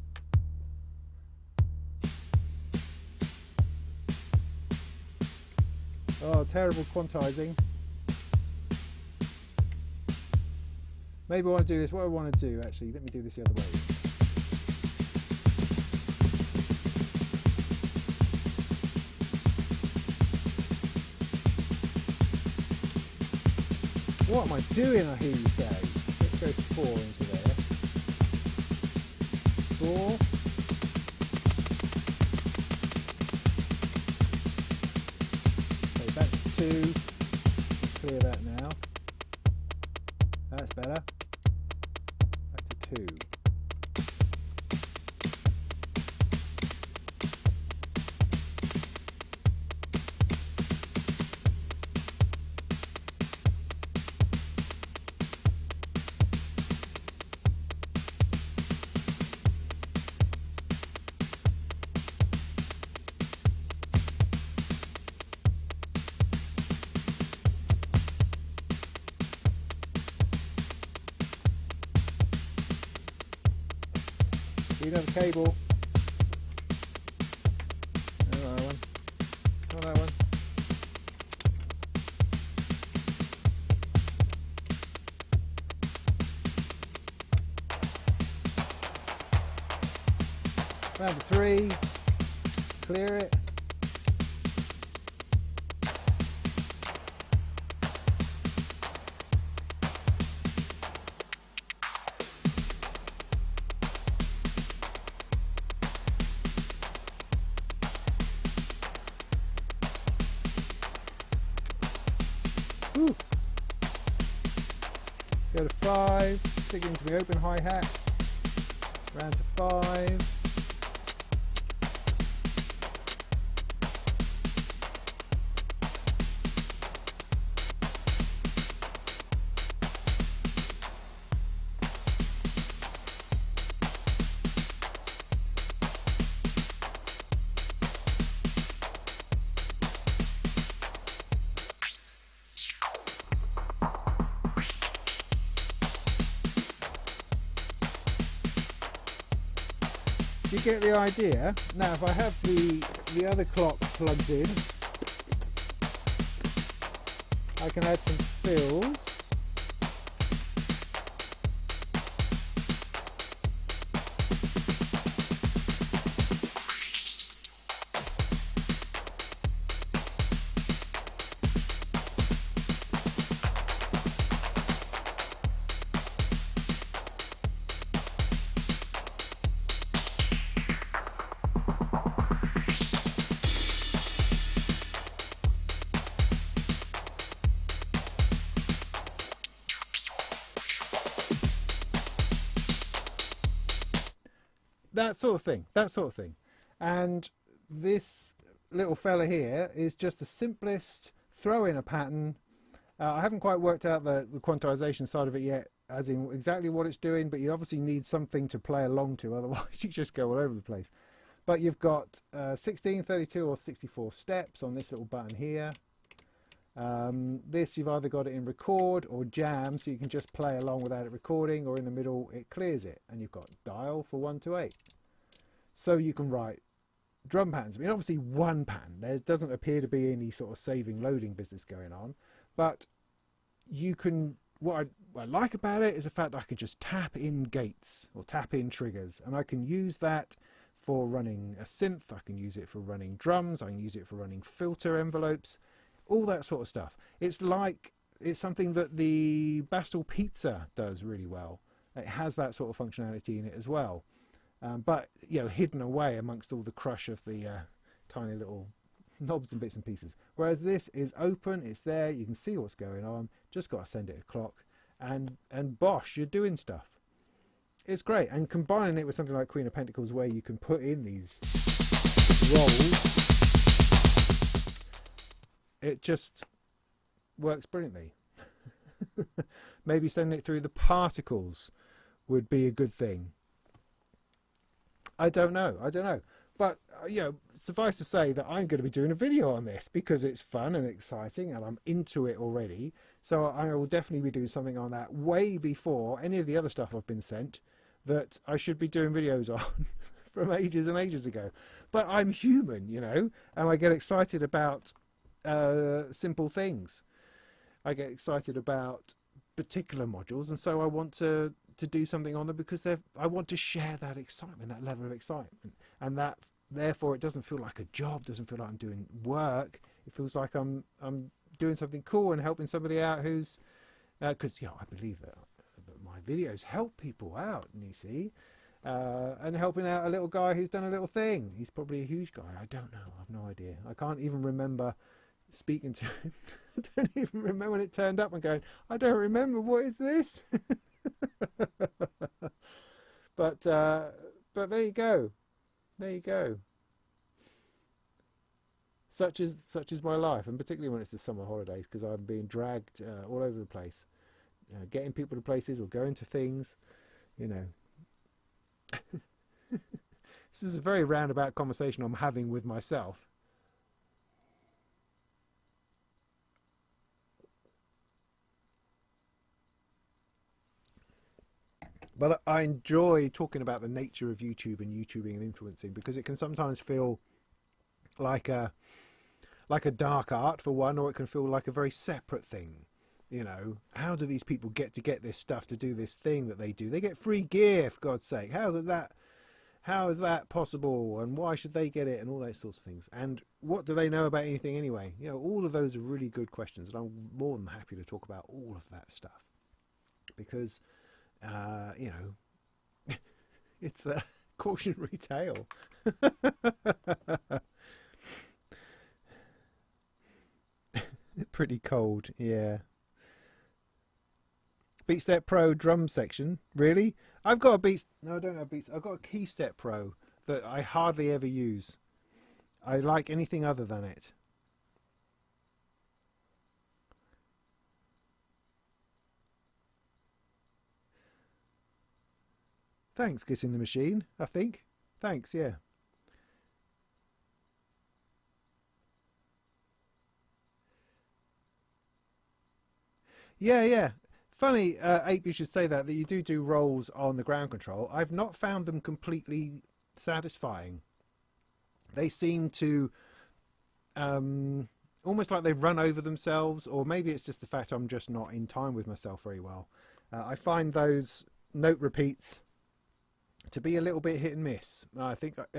Oh, terrible quantizing. Maybe I want to do this. What I want to do, actually, let me do this the other way. What am I doing, I hear you say? Let's go 4 into there. 4. Okay, back to 2. Clear that now. That's better. Back to 2. Another cable. Not that one. Not that one. Number 3. Clear it. go to 5, stick into my open hi-hat, round to 5. Do you get the idea? Now if I have the other clock plugged in, I can add some fills. That sort of thing. And this little fella here is just the simplest throw in a pattern. I haven't quite worked out the quantization side of it yet, as in exactly what it's doing, but you obviously need something to play along to, otherwise you just go all over the place. But you've got 16, 32 or 64 steps on this little button here. This, you've either got it in record or jam, so you can just play along without it recording, or in the middle it clears it. And you've got dial for 1 to 8, so you can write drum patterns. I mean, obviously one pattern, there doesn't appear to be any sort of saving loading business going on, but you can, what I like about it is the fact that I can just tap in gates or tap in triggers, and I can use that for running a synth, I can use it for running drums, I can use it for running filter envelopes, all that sort of stuff. It's something that the Bastel Pizza does really well. It has that sort of functionality in it as well, but you know, hidden away amongst all the crush of the tiny little knobs and bits and pieces. Whereas this is open, it's there, you can see what's going on, just got to send it a clock, and bosh, you're doing stuff. It's great. And combining it with something like Queen of Pentacles, where you can put in these rolls, it just works brilliantly. Maybe sending it through the particles would be a good thing. I don't know. But you know, suffice to say that I'm going to be doing a video on this because it's fun and exciting and I'm into it already. So I will definitely be doing something on that way before any of the other stuff I've been sent that I should be doing videos on from ages and ages ago. But I'm human, you know, and I get excited about simple things. I get excited about particular modules, and so I want to do something on them because I want to share that excitement, that level of excitement, and that therefore it doesn't feel like a job, doesn't feel like I'm doing work. It feels like I'm doing something cool and helping somebody out who's because you know, I believe that my videos help people out, you see, and helping out a little guy who's done a little thing. He's probably a huge guy, I don't know, I've no idea, I can't even remember speaking to him. I don't even remember when it turned up and going, I don't remember, what is this? But there you go, such is my life, and particularly when it's the summer holidays, because I'm being dragged all over the place, getting people to places or going to things, you know. This is a very roundabout conversation I'm having with myself. But I enjoy talking about the nature of YouTube and YouTubing and influencing, because it can sometimes feel like a dark art for one, or it can feel like a very separate thing. You know, how do these people get this stuff to do this thing that they do? They get free gear, for God's sake. How is that possible? And why should they get it? And all those sorts of things. And what do they know about anything anyway? You know, all of those are really good questions, and I'm more than happy to talk about all of that stuff, because you know, it's a cautionary tale. Pretty cold, yeah. But Beat Step Pro drum section. Really? I've got a Beat. No, I don't have Beat. I've got a Key Step Pro that I hardly ever use. I like anything other than it. Thanks, Kissing the Machine, I think. Thanks, yeah. Yeah, yeah. Funny, Ape, you should say that you do rolls on the ground control. I've not found them completely satisfying. They seem to almost like they run over themselves, or maybe it's just the fact I'm just not in time with myself very well. I find those note repeats to be a little bit hit and miss. I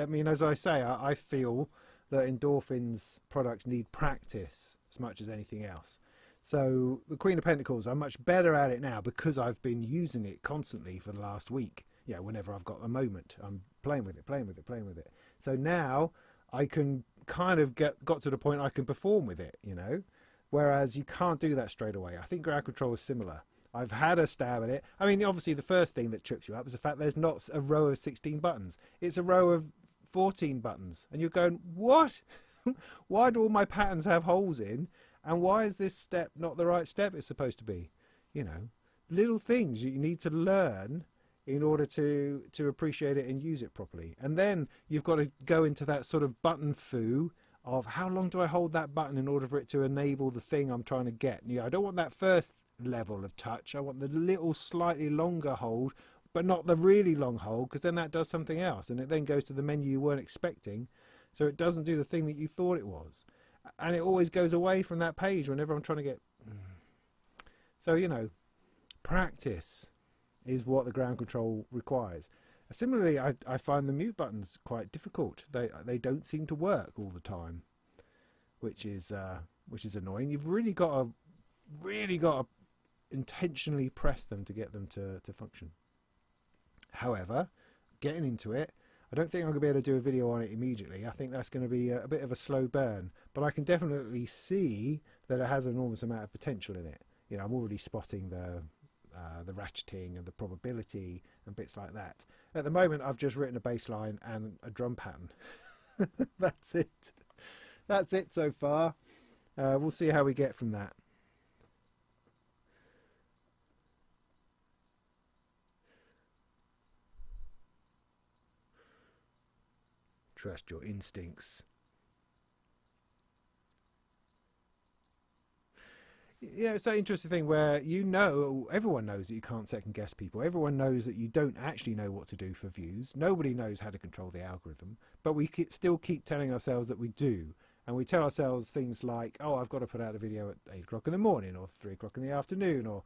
mean, as I say, I feel that Endorphin's products need practice as much as anything else. So the Queen of Pentacles, I'm much better at it now because I've been using it constantly for the last week. Yeah, whenever I've got a moment, I'm playing with it. So now I can kind of got to the point I can perform with it, you know, whereas you can't do that straight away. I think ground control is similar. I've had a stab at it. I mean, obviously the first thing that trips you up is the fact there's not a row of 16 buttons. It's a row of 14 buttons. And you're going, what? Why do all my patterns have holes in? And why is this step not the right step it's supposed to be? You know, little things you need to learn in order to appreciate it and use it properly. And then you've got to go into that sort of button foo of how long do I hold that button in order for it to enable the thing I'm trying to get. You know, I don't want that first level of touch. I want the little slightly longer hold, but not the really long hold, because then that does something else and it then goes to the menu you weren't expecting, so it doesn't do the thing that you thought it was, and it always goes away from that page whenever I'm trying to get. So, you know, practice is what the ground control requires. Similarly, I find the mute buttons quite difficult. They don't seem to work all the time, which is annoying. You've really got to intentionally press them to get them to function. However, getting into it, I don't think I'm going to be able to do a video on it immediately. I think that's going to be a bit of a slow burn, but I can definitely see that it has an enormous amount of potential in it. You know, I'm already spotting the ratcheting and the probability and bits like that. At the moment, I've just written a bass line and a drum pattern. That's it. That's it so far. We'll see how we get from that. Trust your instincts. Yeah, it's that interesting thing where, you know, everyone knows that you can't second guess people. Everyone knows that you don't actually know what to do for views. Nobody knows how to control the algorithm, but we still keep telling ourselves that we do. And we tell ourselves things like, oh, I've got to put out a video at 8 o'clock in the morning or 3 o'clock in the afternoon, or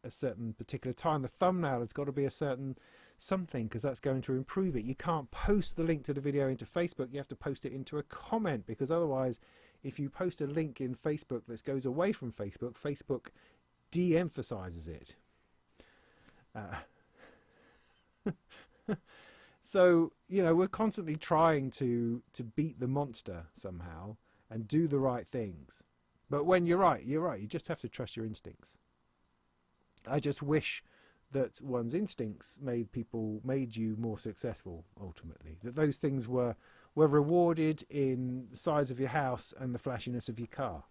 a certain particular time. The thumbnail has got to be a certain something, because that's going to improve it. You can't post the link to the video into Facebook. You have to post it into a comment, because otherwise, if you post a link in Facebook that goes away from Facebook, Facebook de-emphasizes it. So, you know, we're constantly trying to beat the monster somehow and do the right things. But when you're right. You just have to trust your instincts. I just wish that one's instincts made you more successful ultimately. That those things were rewarded in the size of your house and the flashiness of your car.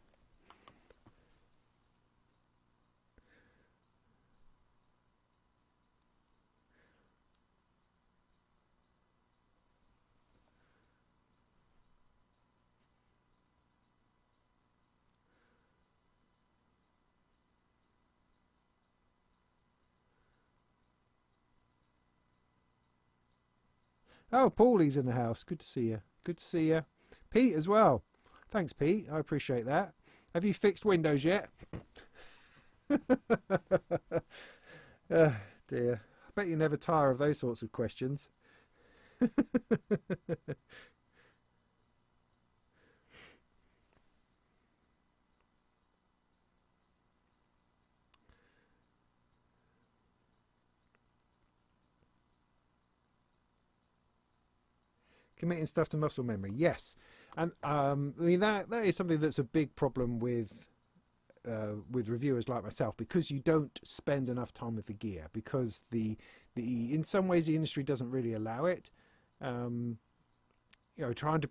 Oh, Paulie's in the house. Good to see you. Good to see you. Pete as well. Thanks, Pete. I appreciate that. Have you fixed Windows yet? Dear. I bet you never tire of those sorts of questions. Committing stuff to muscle memory, yes. And I mean, that is something that's a big problem with with reviewers like myself, because you don't spend enough time with the gear, because the in some ways the industry doesn't really allow it. You know, trying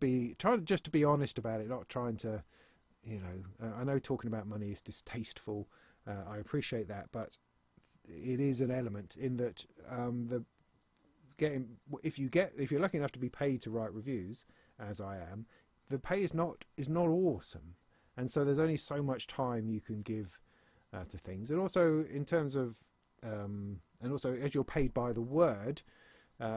just to be honest about it, not trying to, you know, I know talking about money is distasteful. I appreciate that, but it is an element in that if you're lucky enough to be paid to write reviews, as I am, the pay is not awesome, and so there's only so much time you can give to things. And also in terms of and also as you're paid by the word,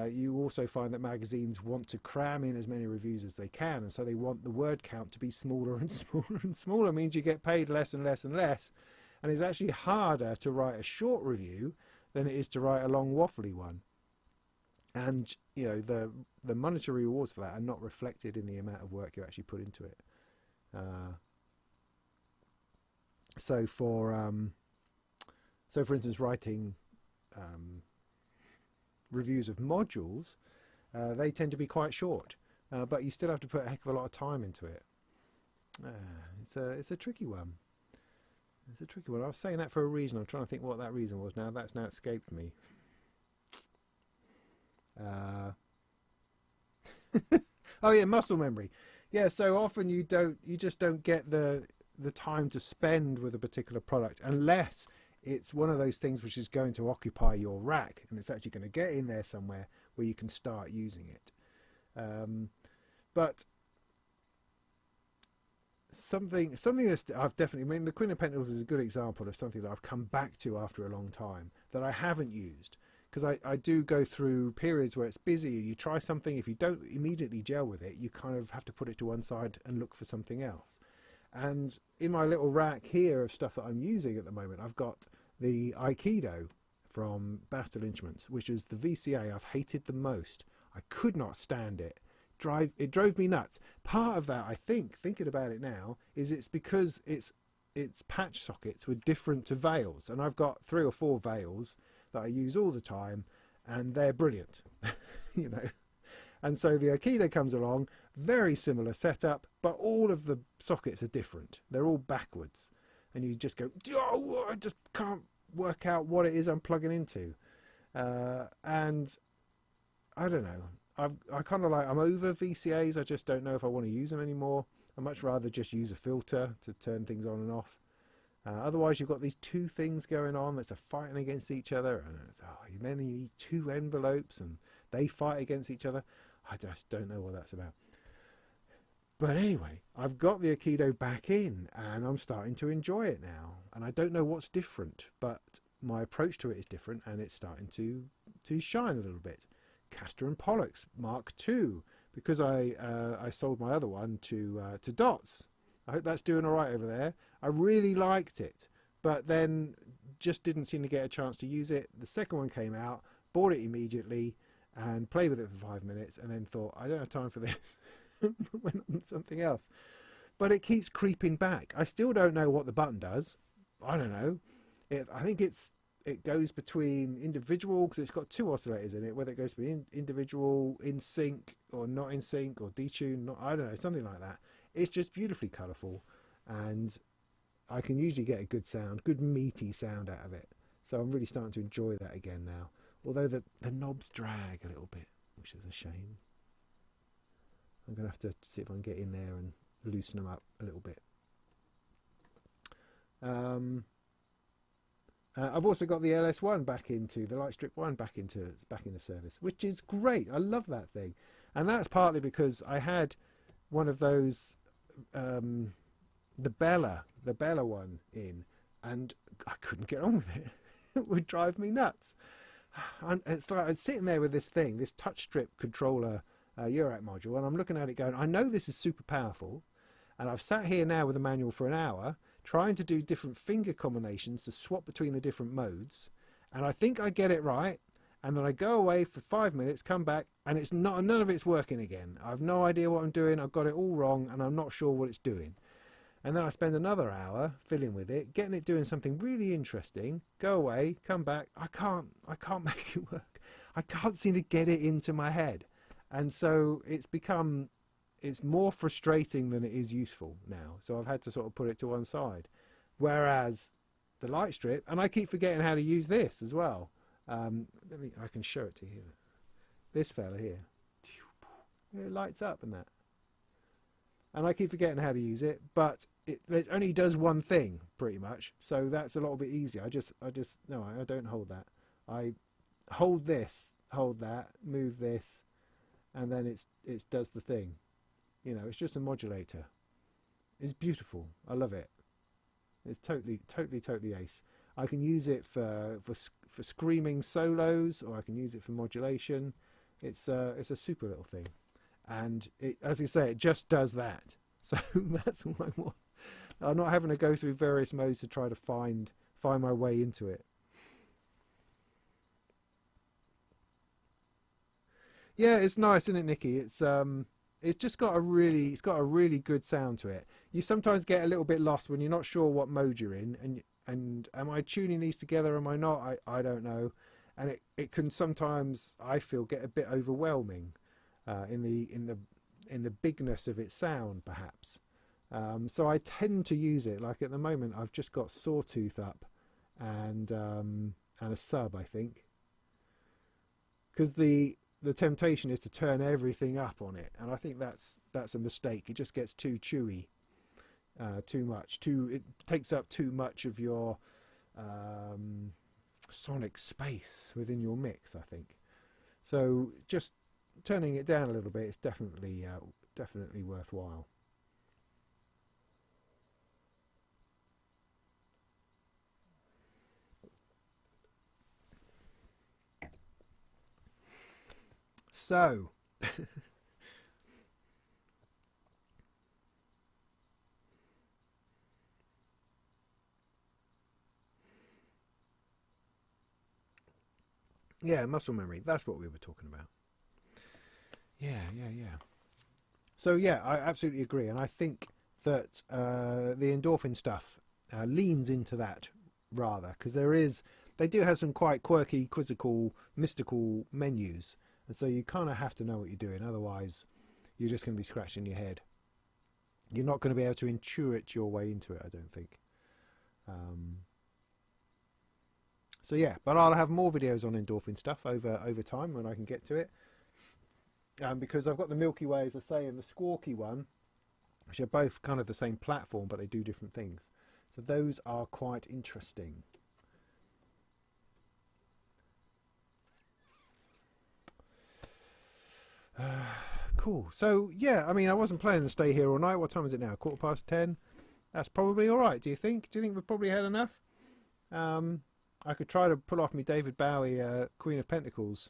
you also find that magazines want to cram in as many reviews as they can, and so they want the word count to be smaller and smaller and smaller. It means you get paid less and less and less, and it's actually harder to write a short review than it is to write a long waffly one. And you know, the monetary rewards for that are not reflected in the amount of work you actually put into it. So for instance, writing reviews of modules, they tend to be quite short, but you still have to put a heck of a lot of time into it. It's a tricky one. It's a tricky one. I was saying that for a reason. I'm trying to think what that reason was now. That's now escaped me. Oh yeah, muscle memory. Yeah, so often you just don't get the time to spend with a particular product unless it's one of those things which is going to occupy your rack and it's actually going to get in there somewhere where you can start using it. But something that's I've definitely, I mean, the Queen of Pentacles is a good example of something that I've come back to after a long time that I haven't used. Because I do go through periods where it's busy, you try something, if you don't immediately gel with it, you kind of have to put it to one side and look for something else. And in my little rack here of stuff that I'm using at the moment, I've got the Aikido from Bastel Instruments, which is the VCA I've hated the most. I could not stand it. It drove me nuts. Part of that, I think, thinking about it now, is it's because it's patch sockets with different to veils, and I've got 3 or 4 veils that I use all the time, and they're brilliant. You know, and so the Aikido comes along, very similar setup, but all of the sockets are different. They're all backwards, and you just go, oh, I just can't work out what it is I'm plugging into. And I don't know, I kind of like, I'm over VCAs. I just don't know if I want to use them anymore. I'd much rather just use a filter to turn things on and off. Otherwise, you've got these 2 things going on that's fighting against each other, and then you need 2 envelopes and they fight against each other. I just don't know what that's about. But anyway, I've got the Aikido back in and I'm starting to enjoy it now. And I don't know what's different, but my approach to it is different, and it's starting to shine a little bit. Castor and Pollux Mark II, because I sold my other one to Dots. I hope that's doing all right over there. I really liked it, but then just didn't seem to get a chance to use it. The second one came out, bought it immediately and played with it for 5 minutes, and then thought, I don't have time for this. Went on something else. But it keeps creeping back. I still don't know what the button does. I don't know. I think it goes between individual, because it's got 2 oscillators in it, whether it goes between individual, in sync or not in sync, or detune, I don't know, something like that. It's just beautifully colourful, and I can usually get a good sound, good meaty sound out of it. So I'm really starting to enjoy that again now. Although the knobs drag a little bit, which is a shame. I'm going to have to see if I can get in there and loosen them up a little bit. I've also got the LS1 back into, the Light Strip 1 back into service, which is great. I love that thing. And that's partly because I had one of those, the Bella one in, and I couldn't get on with it. It would drive me nuts. And it's like I'm sitting there with this thing, this touch strip controller Eurorack module, and I'm looking at it going, I know this is super powerful, and I've sat here now with a manual for an hour trying to do different finger combinations to swap between the different modes, and I think I get it right, and then I go away for 5 minutes, come back, and it's not, none of it's working again. I've no idea what I'm doing, I've got it all wrong, and I'm not sure what it's doing. And then I spend another hour fiddling with it, getting it doing something really interesting, go away, come back, I can't make it work. I can't seem to get it into my head. And so it's more frustrating than it is useful now. So I've had to sort of put it to one side. Whereas the light strip, and I keep forgetting how to use this as well. I can show it to you. This fella here, it lights up and that. And I keep forgetting how to use it, but it only does one thing pretty much. So that's a little bit easier. I don't hold that. I hold this, hold that, move this, and then it does the thing. You know, it's just a modulator. It's beautiful. I love it. It's totally ace. I can use it for screaming solos, or I can use it for modulation. It's a super little thing, and it, as you say, it just does that. So that's all I want. I'm not having to go through various modes to try to find my way into it. Yeah, it's nice, isn't it, Nikki? It's just got a really good sound to it. You sometimes get a little bit lost when you're not sure what mode you're in, and am I tuning these together? Am I not? I don't know, and it can sometimes, I feel, get a bit overwhelming in the bigness of its sound, perhaps. So I tend to use it. Like at the moment, I've just got Sawtooth up and a sub, I think, because the temptation is to turn everything up on it, and I think that's a mistake. It just gets too chewy, too much. It takes up too much of your sonic space within your mix, I think. So just turning it down a little bit is definitely worthwhile. So yeah, muscle memory, that's what we were talking about. Yeah. So yeah, I absolutely agree, and I think that the endorphin stuff leans into that rather, because they do have some quite quirky, quizzical, mystical menus, and so you kind of have to know what you're doing, otherwise you're just going to be scratching your head. You're not going to be able to intuit your way into it, I don't think. So yeah, but I'll have more videos on endorphin stuff over time when I can get to it, because I've got the Milky Way, as I say, and the Squawky one, which are both kind of the same platform, but they do different things. So those are quite interesting. Cool. So yeah, I mean, I wasn't planning to stay here all night. What time is it now? 10:15. That's probably all right. Do you think we've probably had enough? I could try to pull off me David Bowie Queen of Pentacles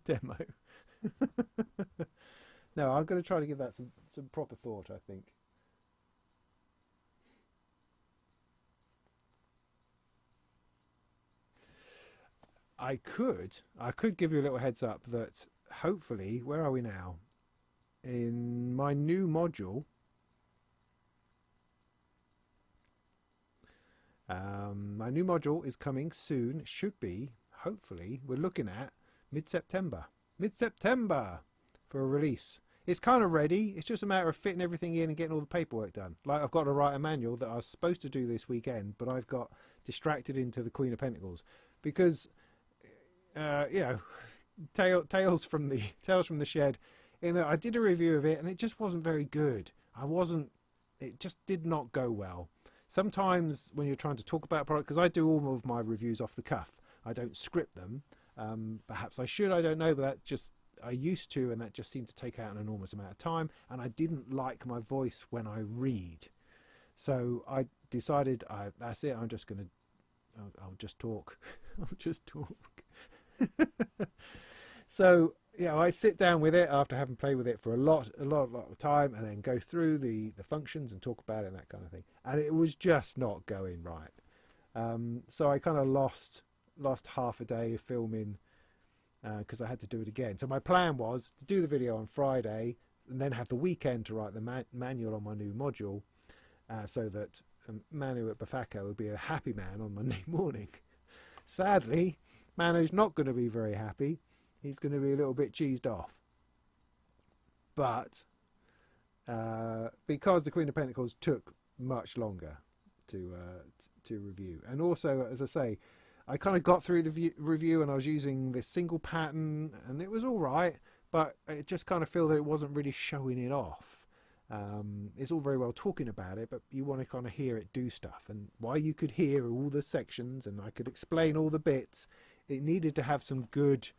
demo. No, I'm going to try to give that some proper thought, I think. I could give you a little heads up that hopefully, where are we now? In my new module, my new module is coming soon. It should be, hopefully, we're looking at mid-September for a release. It's kind of ready. It's just a matter of fitting everything in and getting all the paperwork done. Like, I've got to write a manual that I was supposed to do this weekend, but I've got distracted into the Queen of Pentacles because, you know, tales from the shed. In that I did a review of it and it just wasn't very good. It just did not go well. Sometimes when you're trying to talk about a product, because I do all of my reviews off the cuff, I don't script them. Perhaps I should, I don't know, but I used to, and that just seemed to take out an enormous amount of time, and I didn't like my voice when I read. So I decided, that's it, I'll just talk. I'll just talk. So, yeah, I sit down with it after having played with it for a lot of time, and then go through the functions and talk about it and that kind of thing. And it was just not going right. So I kind of lost half a day of filming because I had to do it again. So my plan was to do the video on Friday and then have the weekend to write the manual on my new module, so that Manu at Bafako would be a happy man on Monday morning. Sadly, Manu's not going to be very happy. He's going to be a little bit cheesed off. But because the Queen of Pentacles took much longer, to review. And also, as I say, I kind of got through the review and I was using this single pattern and it was all right, but I just kind of feel that it wasn't really showing it off. It's all very well talking about it, but you want to kind of hear it do stuff. And while you could hear all the sections and I could explain all the bits, it needed to have some good,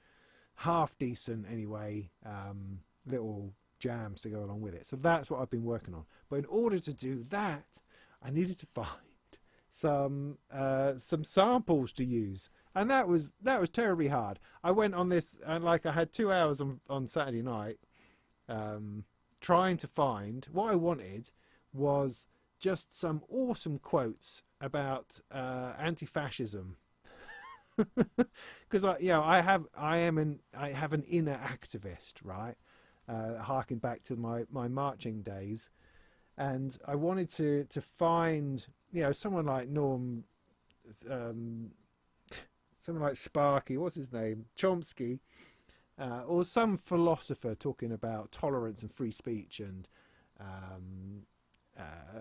half decent anyway, little jams to go along with it. So that's what I've been working on. But in order to do that, I needed to find some samples to use, and that was terribly hard. I went on this, and like I had 2 hours on Saturday night, trying to find what I wanted was just some awesome quotes about anti-fascism. Because I have an inner activist, right? Harking back to my marching days, and I wanted to find someone like someone like Sparky, what's his name, Chomsky, or some philosopher talking about tolerance and free speech and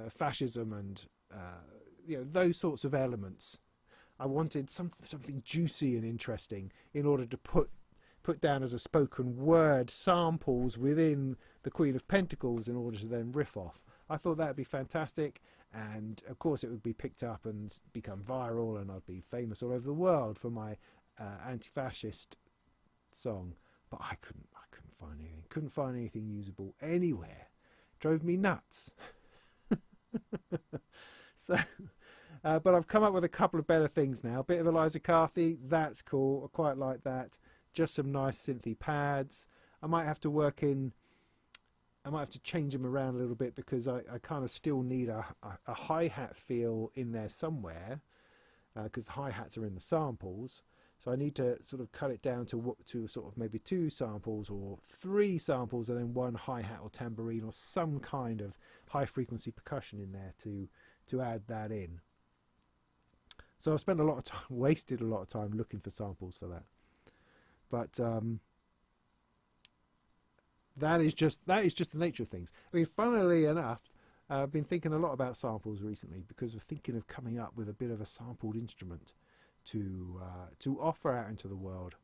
fascism and those sorts of elements. I wanted something juicy and interesting in order to put down as a spoken word samples within the Queen of Pentacles in order to then riff off. I thought that would be fantastic, and of course it would be picked up and become viral, and I'd be famous all over the world for my anti-fascist song. But I couldn't find anything. Couldn't find anything usable anywhere. Drove me nuts. So, but I've come up with a couple of better things now. A bit of Eliza Carthy, that's cool. I quite like that. Just some nice synthy pads. I might have to change them around a little bit because I kind of still need a hi-hat feel in there somewhere, because the hi-hats are in the samples. So I need to sort of cut it down to sort of maybe 2 samples or 3 samples and then 1 hi-hat or tambourine or some kind of high-frequency percussion in there to add that in. So I've spent wasted a lot of time looking for samples for that. But that is just the nature of things. I mean, funnily enough, I've been thinking a lot about samples recently because of thinking of coming up with a bit of a sampled instrument to offer out into the world.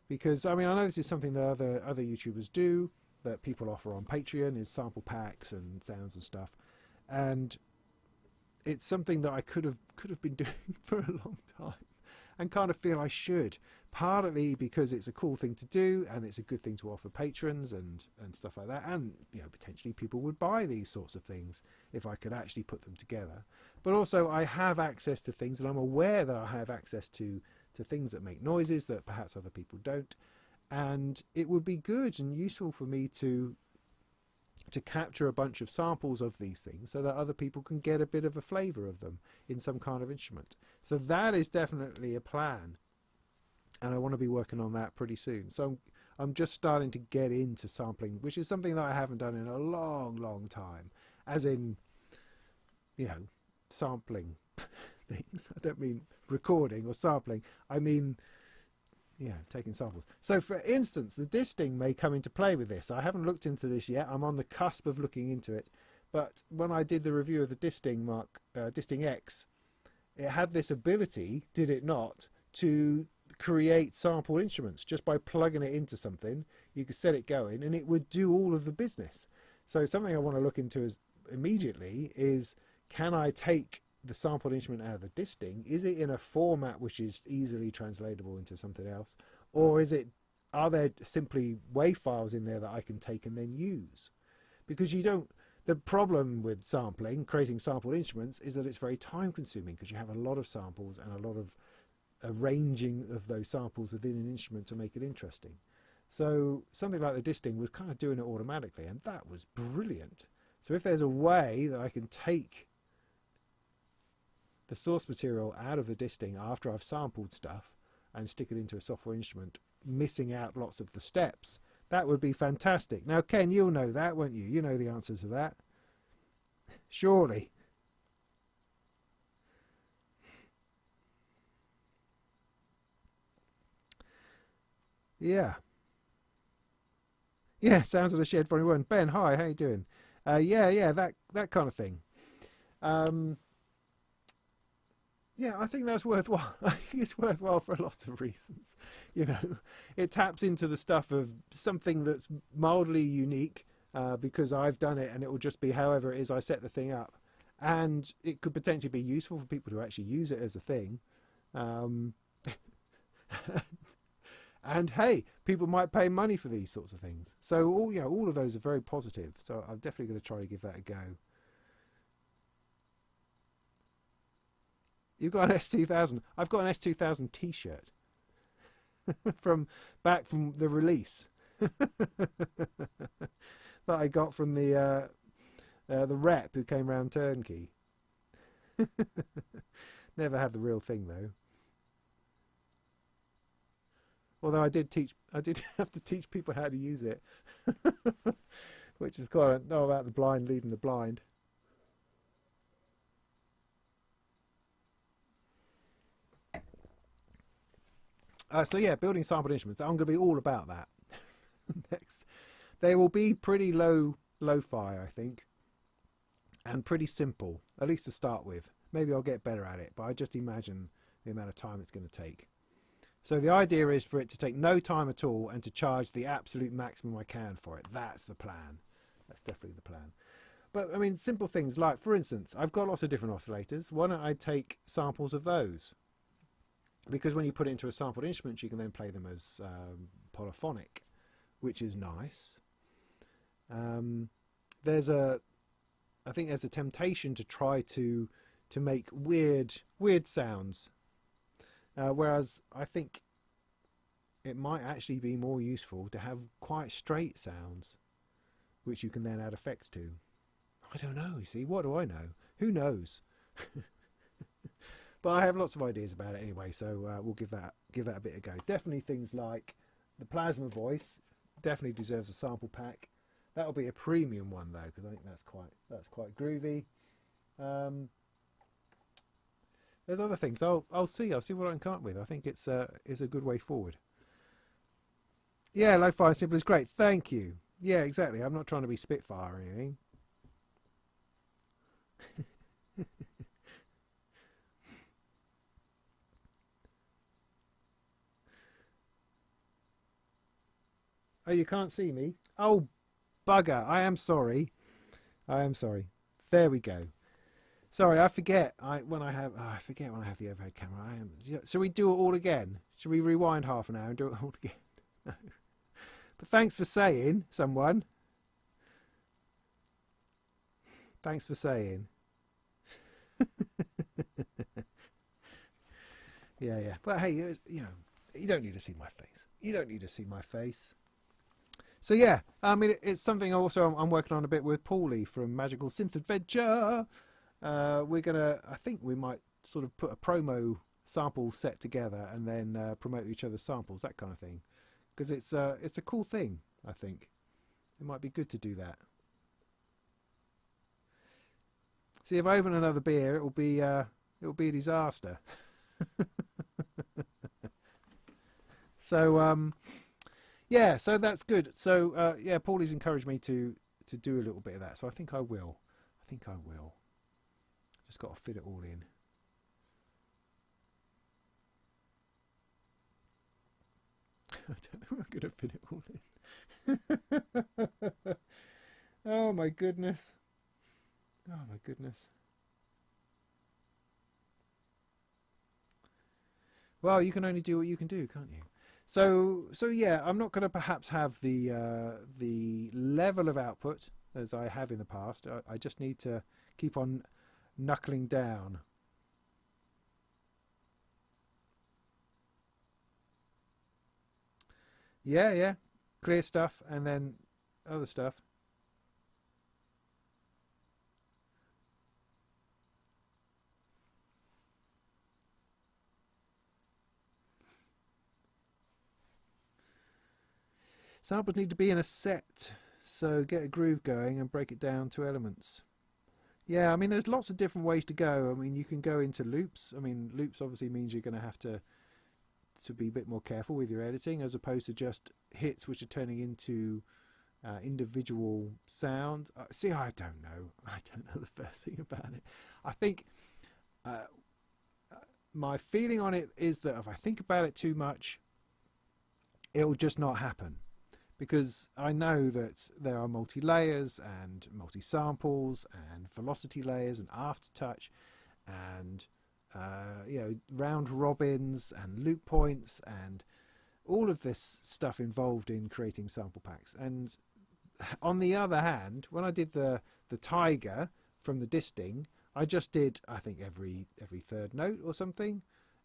Because I mean, I know this is something that other YouTubers do, that people offer on Patreon, is sample packs and sounds and stuff, and it's something that I could have been doing for a long time, and kind of feel I should, partly because it's a cool thing to do and it's a good thing to offer patrons and stuff like that, and potentially people would buy these sorts of things if I could actually put them together. But also I have access to things, and I'm aware that I have access to things that make noises that perhaps other people don't, and it would be good and useful for me to capture a bunch of samples of these things so that other people can get a bit of a flavour of them in some kind of instrument. So that is definitely a plan, and I want to be working on that pretty soon. So I'm just starting to get into sampling, which is something that I haven't done in a long time, as in sampling things. I don't mean recording or sampling, I mean taking samples. So for instance, the disting may come into play with this. I haven't looked into this yet. I'm on the cusp of looking into it, but when I did the review of the Disting Disting X, it had this ability, did it not, to create sample instruments just by plugging it into something. You could set it going and it would do all of the business. So something I want to look into immediately is, can I take the sampled instrument out of the disting? Is it in a format which is easily translatable into something else, or are there simply WAV files in there that I can take and then use? Because the problem with creating sampled instruments, is that it's very time consuming, because you have a lot of samples and a lot of arranging of those samples within an instrument to make it interesting. So something like the disting was kind of doing it automatically, and that was brilliant. So if there's a way that I can take the source material out of the disting after I've sampled stuff and stick it into a software instrument, missing out lots of the steps, that would be fantastic. Now, Ken, you'll know that, won't you? You know the answer to that, surely. Yeah, sounds of the shed 41. Ben, hi, how you doing? Yeah, that kind of thing. Yeah, I think that's worthwhile. I think it's worthwhile for a lot of reasons. You know, it taps into the stuff of something that's mildly unique because I've done it, and it will just be however it is I set the thing up. And it could potentially be useful for people to actually use it as a thing. Um, and hey, people might pay money for these sorts of things. So all of those are very positive. So I'm definitely going to try to give that a go. You've got an S2000. I've got an S2000 T-shirt from the release that I got from the rep who came round turnkey. Never had the real thing though. Although I did have to teach people how to use it, which is quite not about the blind leading the blind. So yeah, building sampled instruments. I'm going to be all about that next. They will be pretty lo-fi, I think, and pretty simple, at least to start with. Maybe I'll get better at it, but I just imagine the amount of time it's going to take. So the idea is for it to take no time at all and to charge the absolute maximum I can for it. That's the plan. That's definitely the plan. But I mean, simple things like, for instance, I've got lots of different oscillators. Why don't I take samples of those? Because when you put it into a sampled instrument, you can then play them as polyphonic, which is nice. I think there's a temptation to try to make weird sounds, whereas I think it might actually be more useful to have quite straight sounds, which you can then add effects to. I don't know. You see, what do I know? Who knows? But I have lots of ideas about it anyway, so we'll give that a bit of go. Definitely things like the plasma voice definitely deserves a sample pack. That'll be a premium one though, because I think that's quite groovy. There's other things. I'll see what I can come up with. I think it's a good way forward. Yeah, lo-fi and simple is great. Thank you. Yeah, exactly. I'm not trying to be Spitfire or anything. Oh, you can't see me? Oh, bugger. I am sorry. There we go. Sorry, I forget when I have the overhead camera. Shall we do it all again? Shall we rewind half an hour and do it all again? No. But thanks for saying, someone. Thanks for saying. Yeah. But hey, you don't need to see my face. You don't need to see my face. So yeah, I mean, it's something also I'm working on a bit with Paulie from Magical Synth Adventure. I think we might sort of put a promo sample set together and then promote each other's samples, that kind of thing, because it's a cool thing. I think it might be good to do that. See, if I open another beer, it will be a disaster. So yeah, so that's good. So yeah, Paulie's encouraged me to do a little bit of that, so I think I will. Just got to fit it all in. I don't know if I'm going to fit it all in. Oh my goodness. Well, you can only do what you can do, can't you? So yeah, I'm not going to perhaps have the level of output as I have in the past. I just need to keep on knuckling down. Yeah, clear stuff and then other stuff. Samples need to be in a set, so get a groove going and break it down to elements. Yeah, I mean, there's lots of different ways to go. I mean, you can go into loops. I mean, loops obviously means you're going to have to be a bit more careful with your editing, as opposed to just hits which are turning into individual sounds. See, I don't know the first thing about it. I think my feeling on it is that if I think about it too much, it'll just not happen. Because I know that there are multi-layers and multi-samples and velocity layers and aftertouch and you know, round robins and loop points and all of this stuff involved in creating sample packs. And on the other hand, when I did the Tiger from the disting, I just did, I think, every third note or something,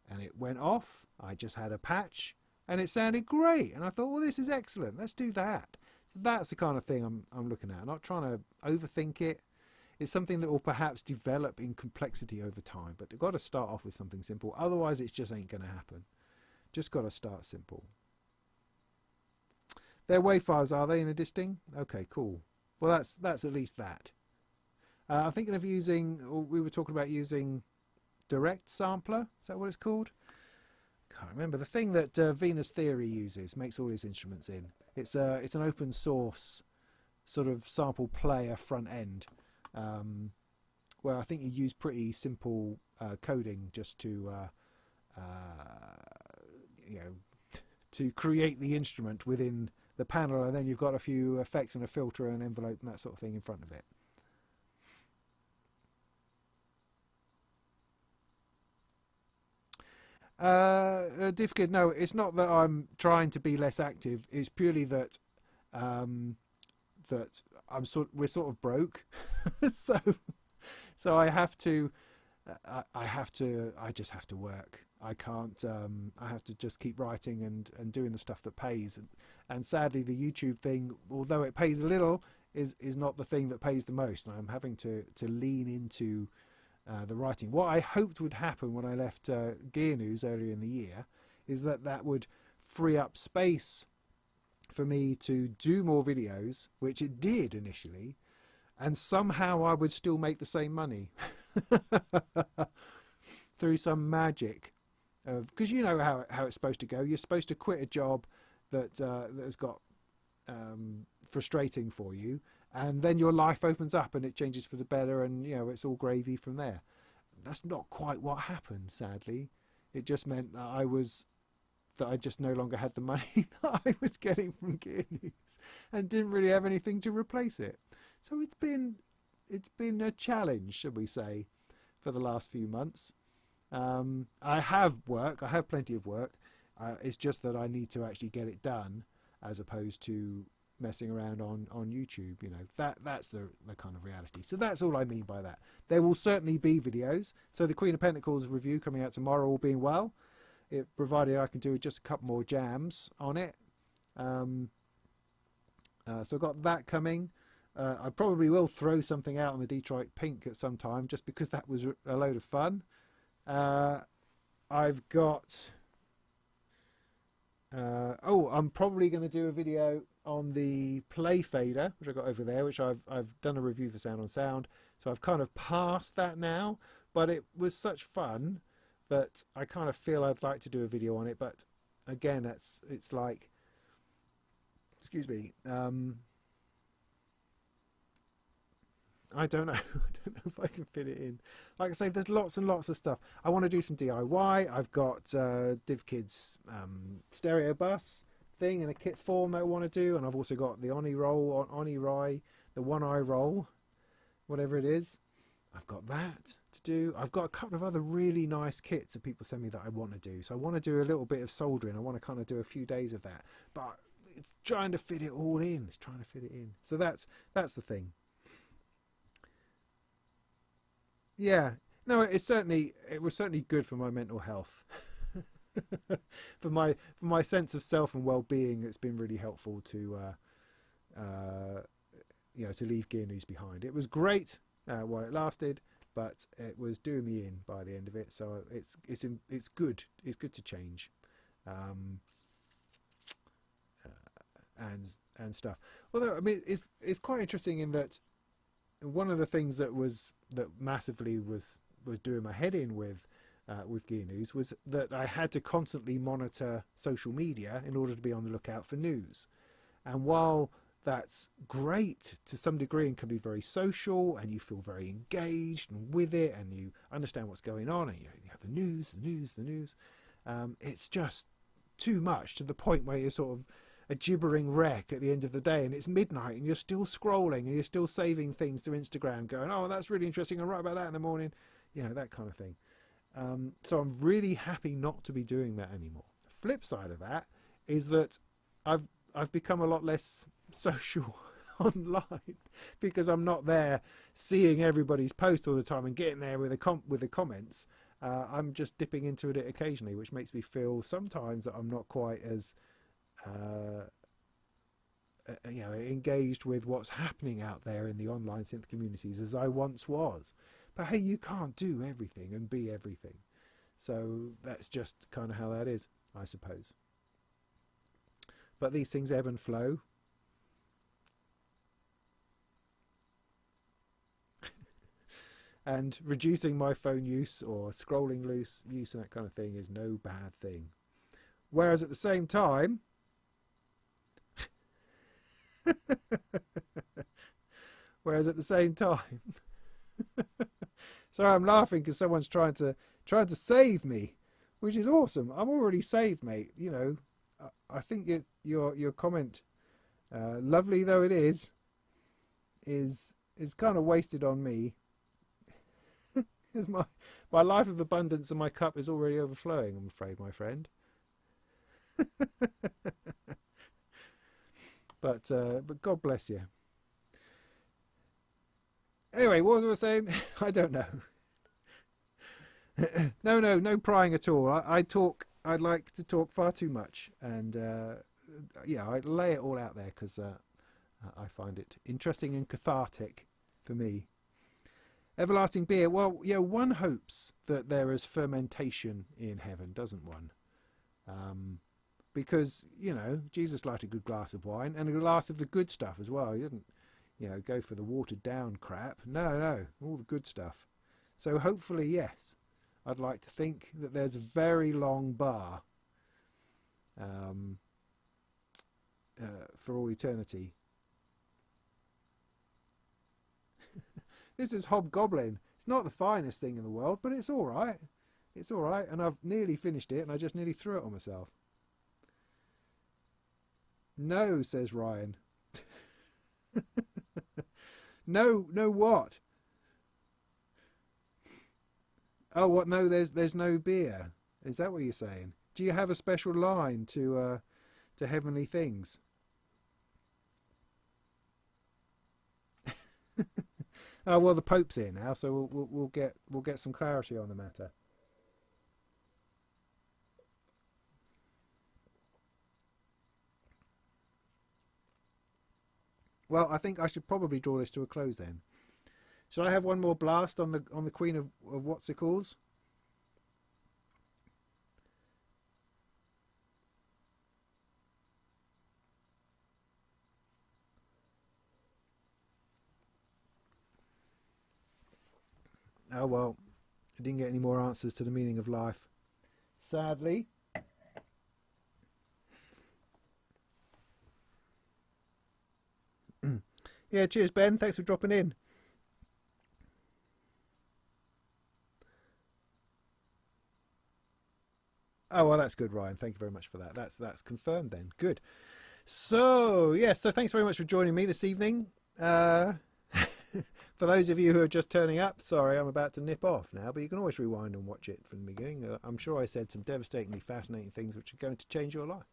and it went off. I just had a patch and it sounded great, and I thought, well, this is excellent, let's do that. So that's the kind of thing I'm looking at. I'm not trying to overthink it. It's something that will perhaps develop in complexity over time, but you've got to start off with something simple, otherwise it just ain't going to happen. Just got to start simple. They're WAV files, are they, in the disting? Okay, cool. Well, that's at least that. I'm thinking of using, or we were talking about using Direct Sampler. Is that what it's called? Can't remember. The thing that Venus Theory uses, makes all his instruments in. It's an open source sort of sample player front end, where I think you use pretty simple coding just to you know, to create the instrument within the panel, and then you've got a few effects and a filter and an envelope and that sort of thing in front of it. Difficult. No, it's not that I'm trying to be less active. It's purely that that we're sort of broke, so I have to. I just have to work. I can't. I have to just keep writing and doing the stuff that pays. And sadly, the YouTube thing, although it pays a little, is not the thing that pays the most. And I'm having to lean into the writing. What I hoped would happen when I left Gear News earlier in the year is that would free up space for me to do more videos, which it did initially, and somehow I would still make the same money through some magic. Because you know how it's supposed to go. You're supposed to quit a job that has got frustrating for you, and then your life opens up and it changes for the better, and you know, it's all gravy from there. That's not quite what happened, sadly. It just meant that I just no longer had the money that I was getting from Gear News and didn't really have anything to replace it. So it's been a challenge, should we say, for the last few months. I have work. I have plenty of work. It's just that I need to actually get it done, as opposed to messing around on YouTube. You know, that's the kind of reality. So that's all I mean by that. There will certainly be videos. So the Queen of Pentacles review coming out tomorrow, all being well, provided I can do just a couple more jams on it. So I've got that coming. I probably will throw something out on the Detroit Pink at some time, just because that was a load of fun. I've got I'm probably going to do a video on the Play Fader, which I got over there, which I've done a review for Sound on Sound, so I've kind of passed that now, but it was such fun that I kind of feel I'd like to do a video on it. But again, it's like, excuse me, I don't know. I don't know if I can fit it in. Like I say, there's lots and lots of stuff. I want to do some DIY. I've got DivKid's stereo bus thing in a kit form that I want to do, and I've also got the Oni Rai, the One Eye Roll, whatever it is. I've got that to do. I've got a couple of other really nice kits that people send me that I want to do. So I want to do a little bit of soldering. I want to kind of do a few days of that, but it's trying to fit it all in. It's trying to fit it in. So that's the thing. Yeah, no, it was certainly good for my mental health, for my sense of self and well-being. It's been really helpful to you know, to leave Gear News behind. It was great while it lasted, but it was doing me in by the end of it. So it's good. It's good to change, and stuff. Although I mean, it's quite interesting in that one of the things that massively was doing my head in with Gear News was that I had to constantly monitor social media in order to be on the lookout for news. And while that's great to some degree and can be very social, and you feel very engaged and with it, and you understand what's going on, and you have the news. It's just too much, to the point where you're sort of a gibbering wreck at the end of the day, and it's midnight and you're still scrolling and you're still saving things to Instagram going, oh, that's really interesting, I'll write about that in the morning, that kind of thing. So I'm really happy not to be doing that anymore. The flip side of that is that I've become a lot less social online, because I'm not there seeing everybody's post all the time and getting there with the comments. I'm just dipping into it occasionally, which makes me feel sometimes that I'm not quite as engaged with what's happening out there in the online synth communities as I once was. But hey, you can't do everything and be everything, so that's just kind of how that is, I suppose. But these things ebb and flow. And reducing my phone use or scrolling use and that kind of thing is no bad thing. Whereas at the same time, sorry, I'm laughing because someone's trying to save me, which is awesome. I'm already saved, mate. I think your comment, lovely though it is kind of wasted on me. Because my life of abundance and my cup is already overflowing, I'm afraid, my friend. But God bless you. Anyway, what was I saying? I don't know. No prying at all. I like to talk far too much, and I lay it all out there because I find it interesting and cathartic for me. Everlasting beer. Well, one hopes that there is fermentation in heaven, doesn't one? Because, Jesus liked a good glass of wine and a glass of the good stuff as well. He didn't, go for the watered down crap. No, all the good stuff. So hopefully, yes. I'd like to think that there's a very long bar for all eternity. This is Hobgoblin. It's not the finest thing in the world, but it's all right. It's all right, and I've nearly finished it, and I just nearly threw it on myself. No, says Ryan. No what? Oh, what? No, there's no beer. Is that what you're saying? Do you have a special line to heavenly things? Oh well, the Pope's here now, so we'll get some clarity on the matter. Well, I think I should probably draw this to a close then. Should I have one more blast on the Queen of what's it called? Oh well, I didn't get any more answers to the meaning of life, sadly. Yeah, cheers Ben, thanks for dropping in. Oh well, that's good, Ryan. Thank you very much for that. That's confirmed then. Good. So yes, so thanks very much for joining me this evening. For those of you who are just turning up, sorry, I'm about to nip off now, but you can always rewind and watch it from the beginning. I'm sure I said some devastatingly fascinating things which are going to change your life.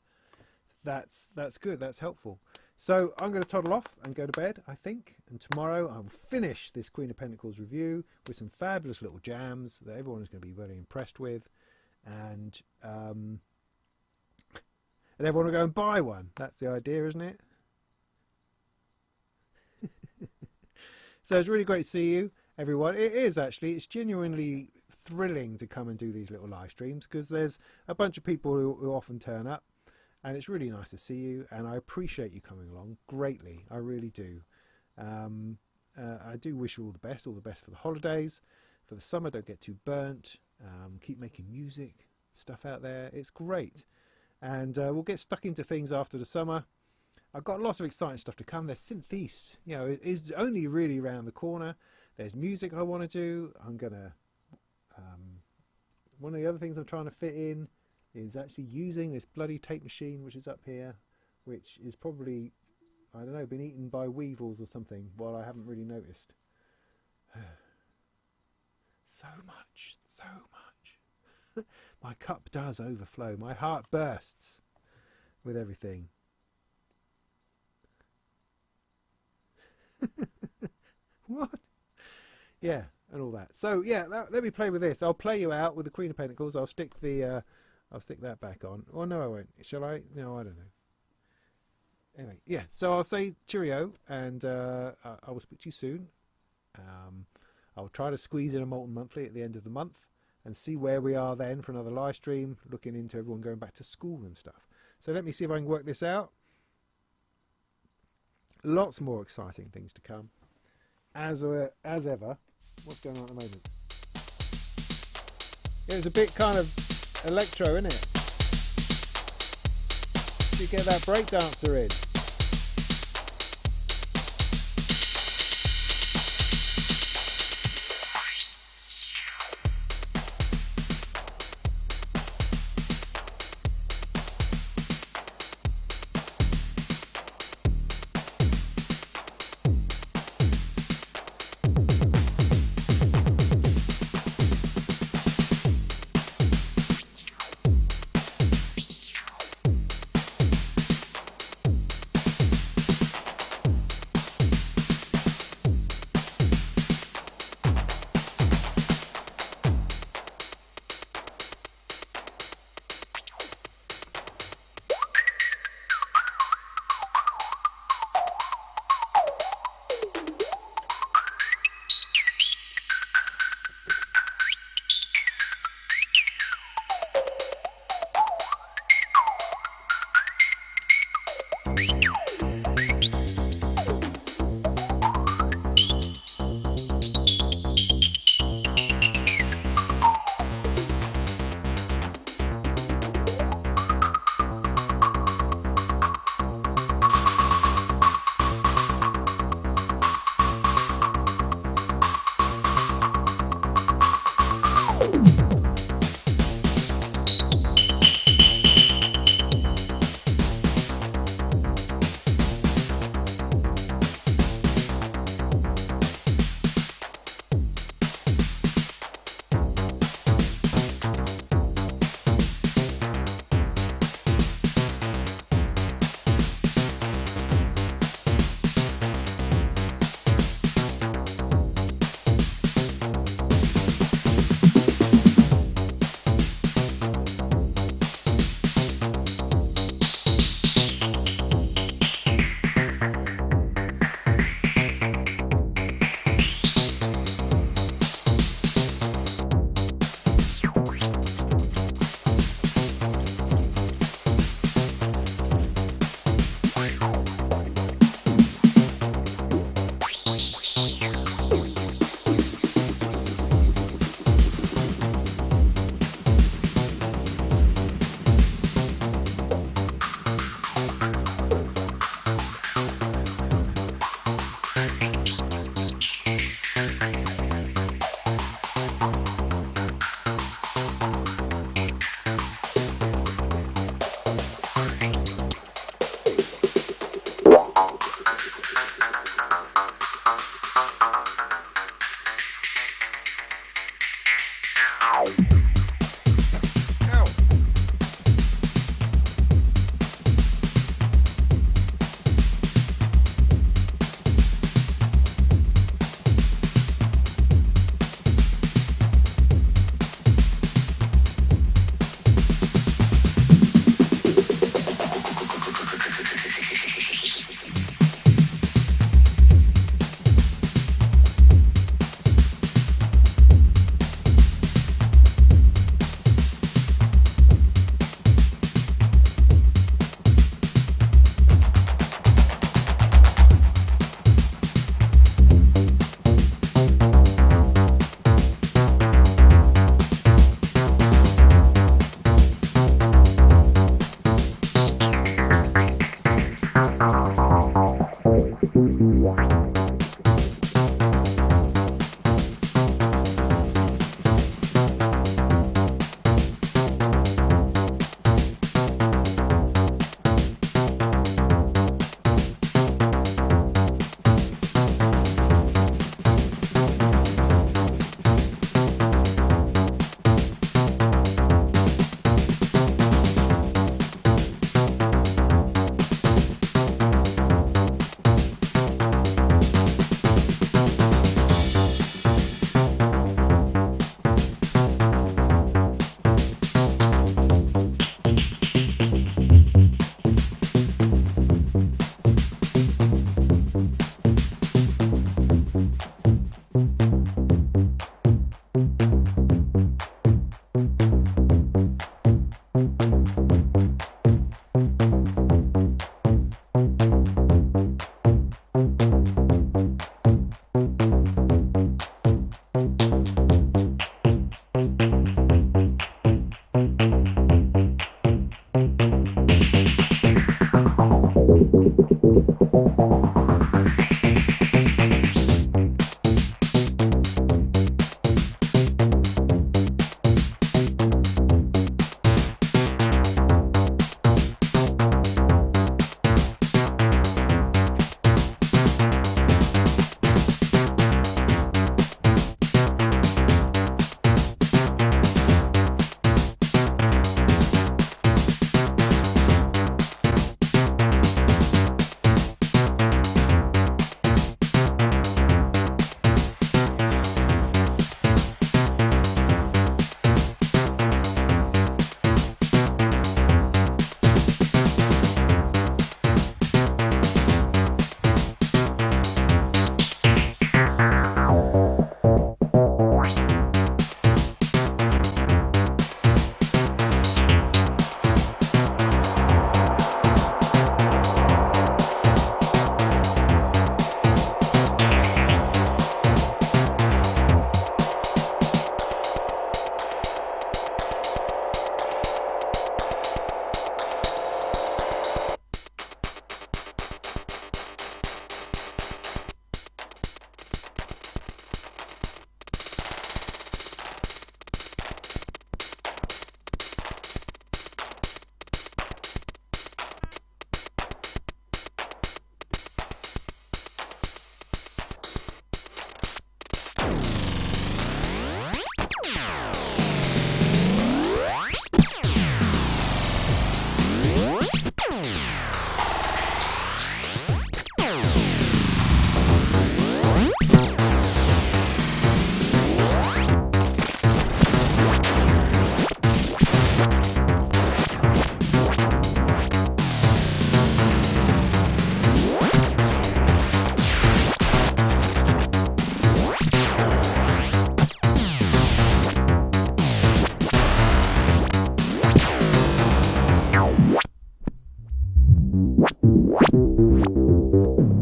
That's good. That's helpful. So I'm going to toddle off and go to bed, I think. And tomorrow I'll finish this Queen of Pentacles review with some fabulous little jams that everyone is going to be very impressed with. And everyone will go and buy one. That's the idea, isn't it? So it's really great to see you, everyone. It is actually. It's genuinely thrilling to come and do these little live streams because there's a bunch of people who often turn up. And it's really nice to see you, and I appreciate you coming along greatly. I really do. I do wish you all the best for the holidays, for the summer. Don't get too burnt. Keep making music, stuff out there. It's great. And we'll get stuck into things after the summer. I've got lots of exciting stuff to come. There's synths, you know, it's only really around the corner. There's music I want to do. I'm gonna one of the other things I'm trying to fit in is actually using this bloody tape machine which is up here, which is probably, I don't know, been eaten by weevils or something while I haven't really noticed. So much. My cup does overflow. My heart bursts with everything. What? Yeah, and all that. So yeah, let me play with this. I'll play you out with the Queen of Pentacles. I'll stick that back on. Oh no, I won't. Shall I? No, I don't know. Anyway, yeah. So I'll say cheerio, and I will speak to you soon. I'll try to squeeze in a Molten Monthly at the end of the month and see where we are then for another live stream, looking into everyone going back to school and stuff. So let me see if I can work this out. Lots more exciting things to come. As ever. What's going on at the moment? Yeah, it's a bit kind of electro, isn't it? You get that breakdancer in.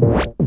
Bye.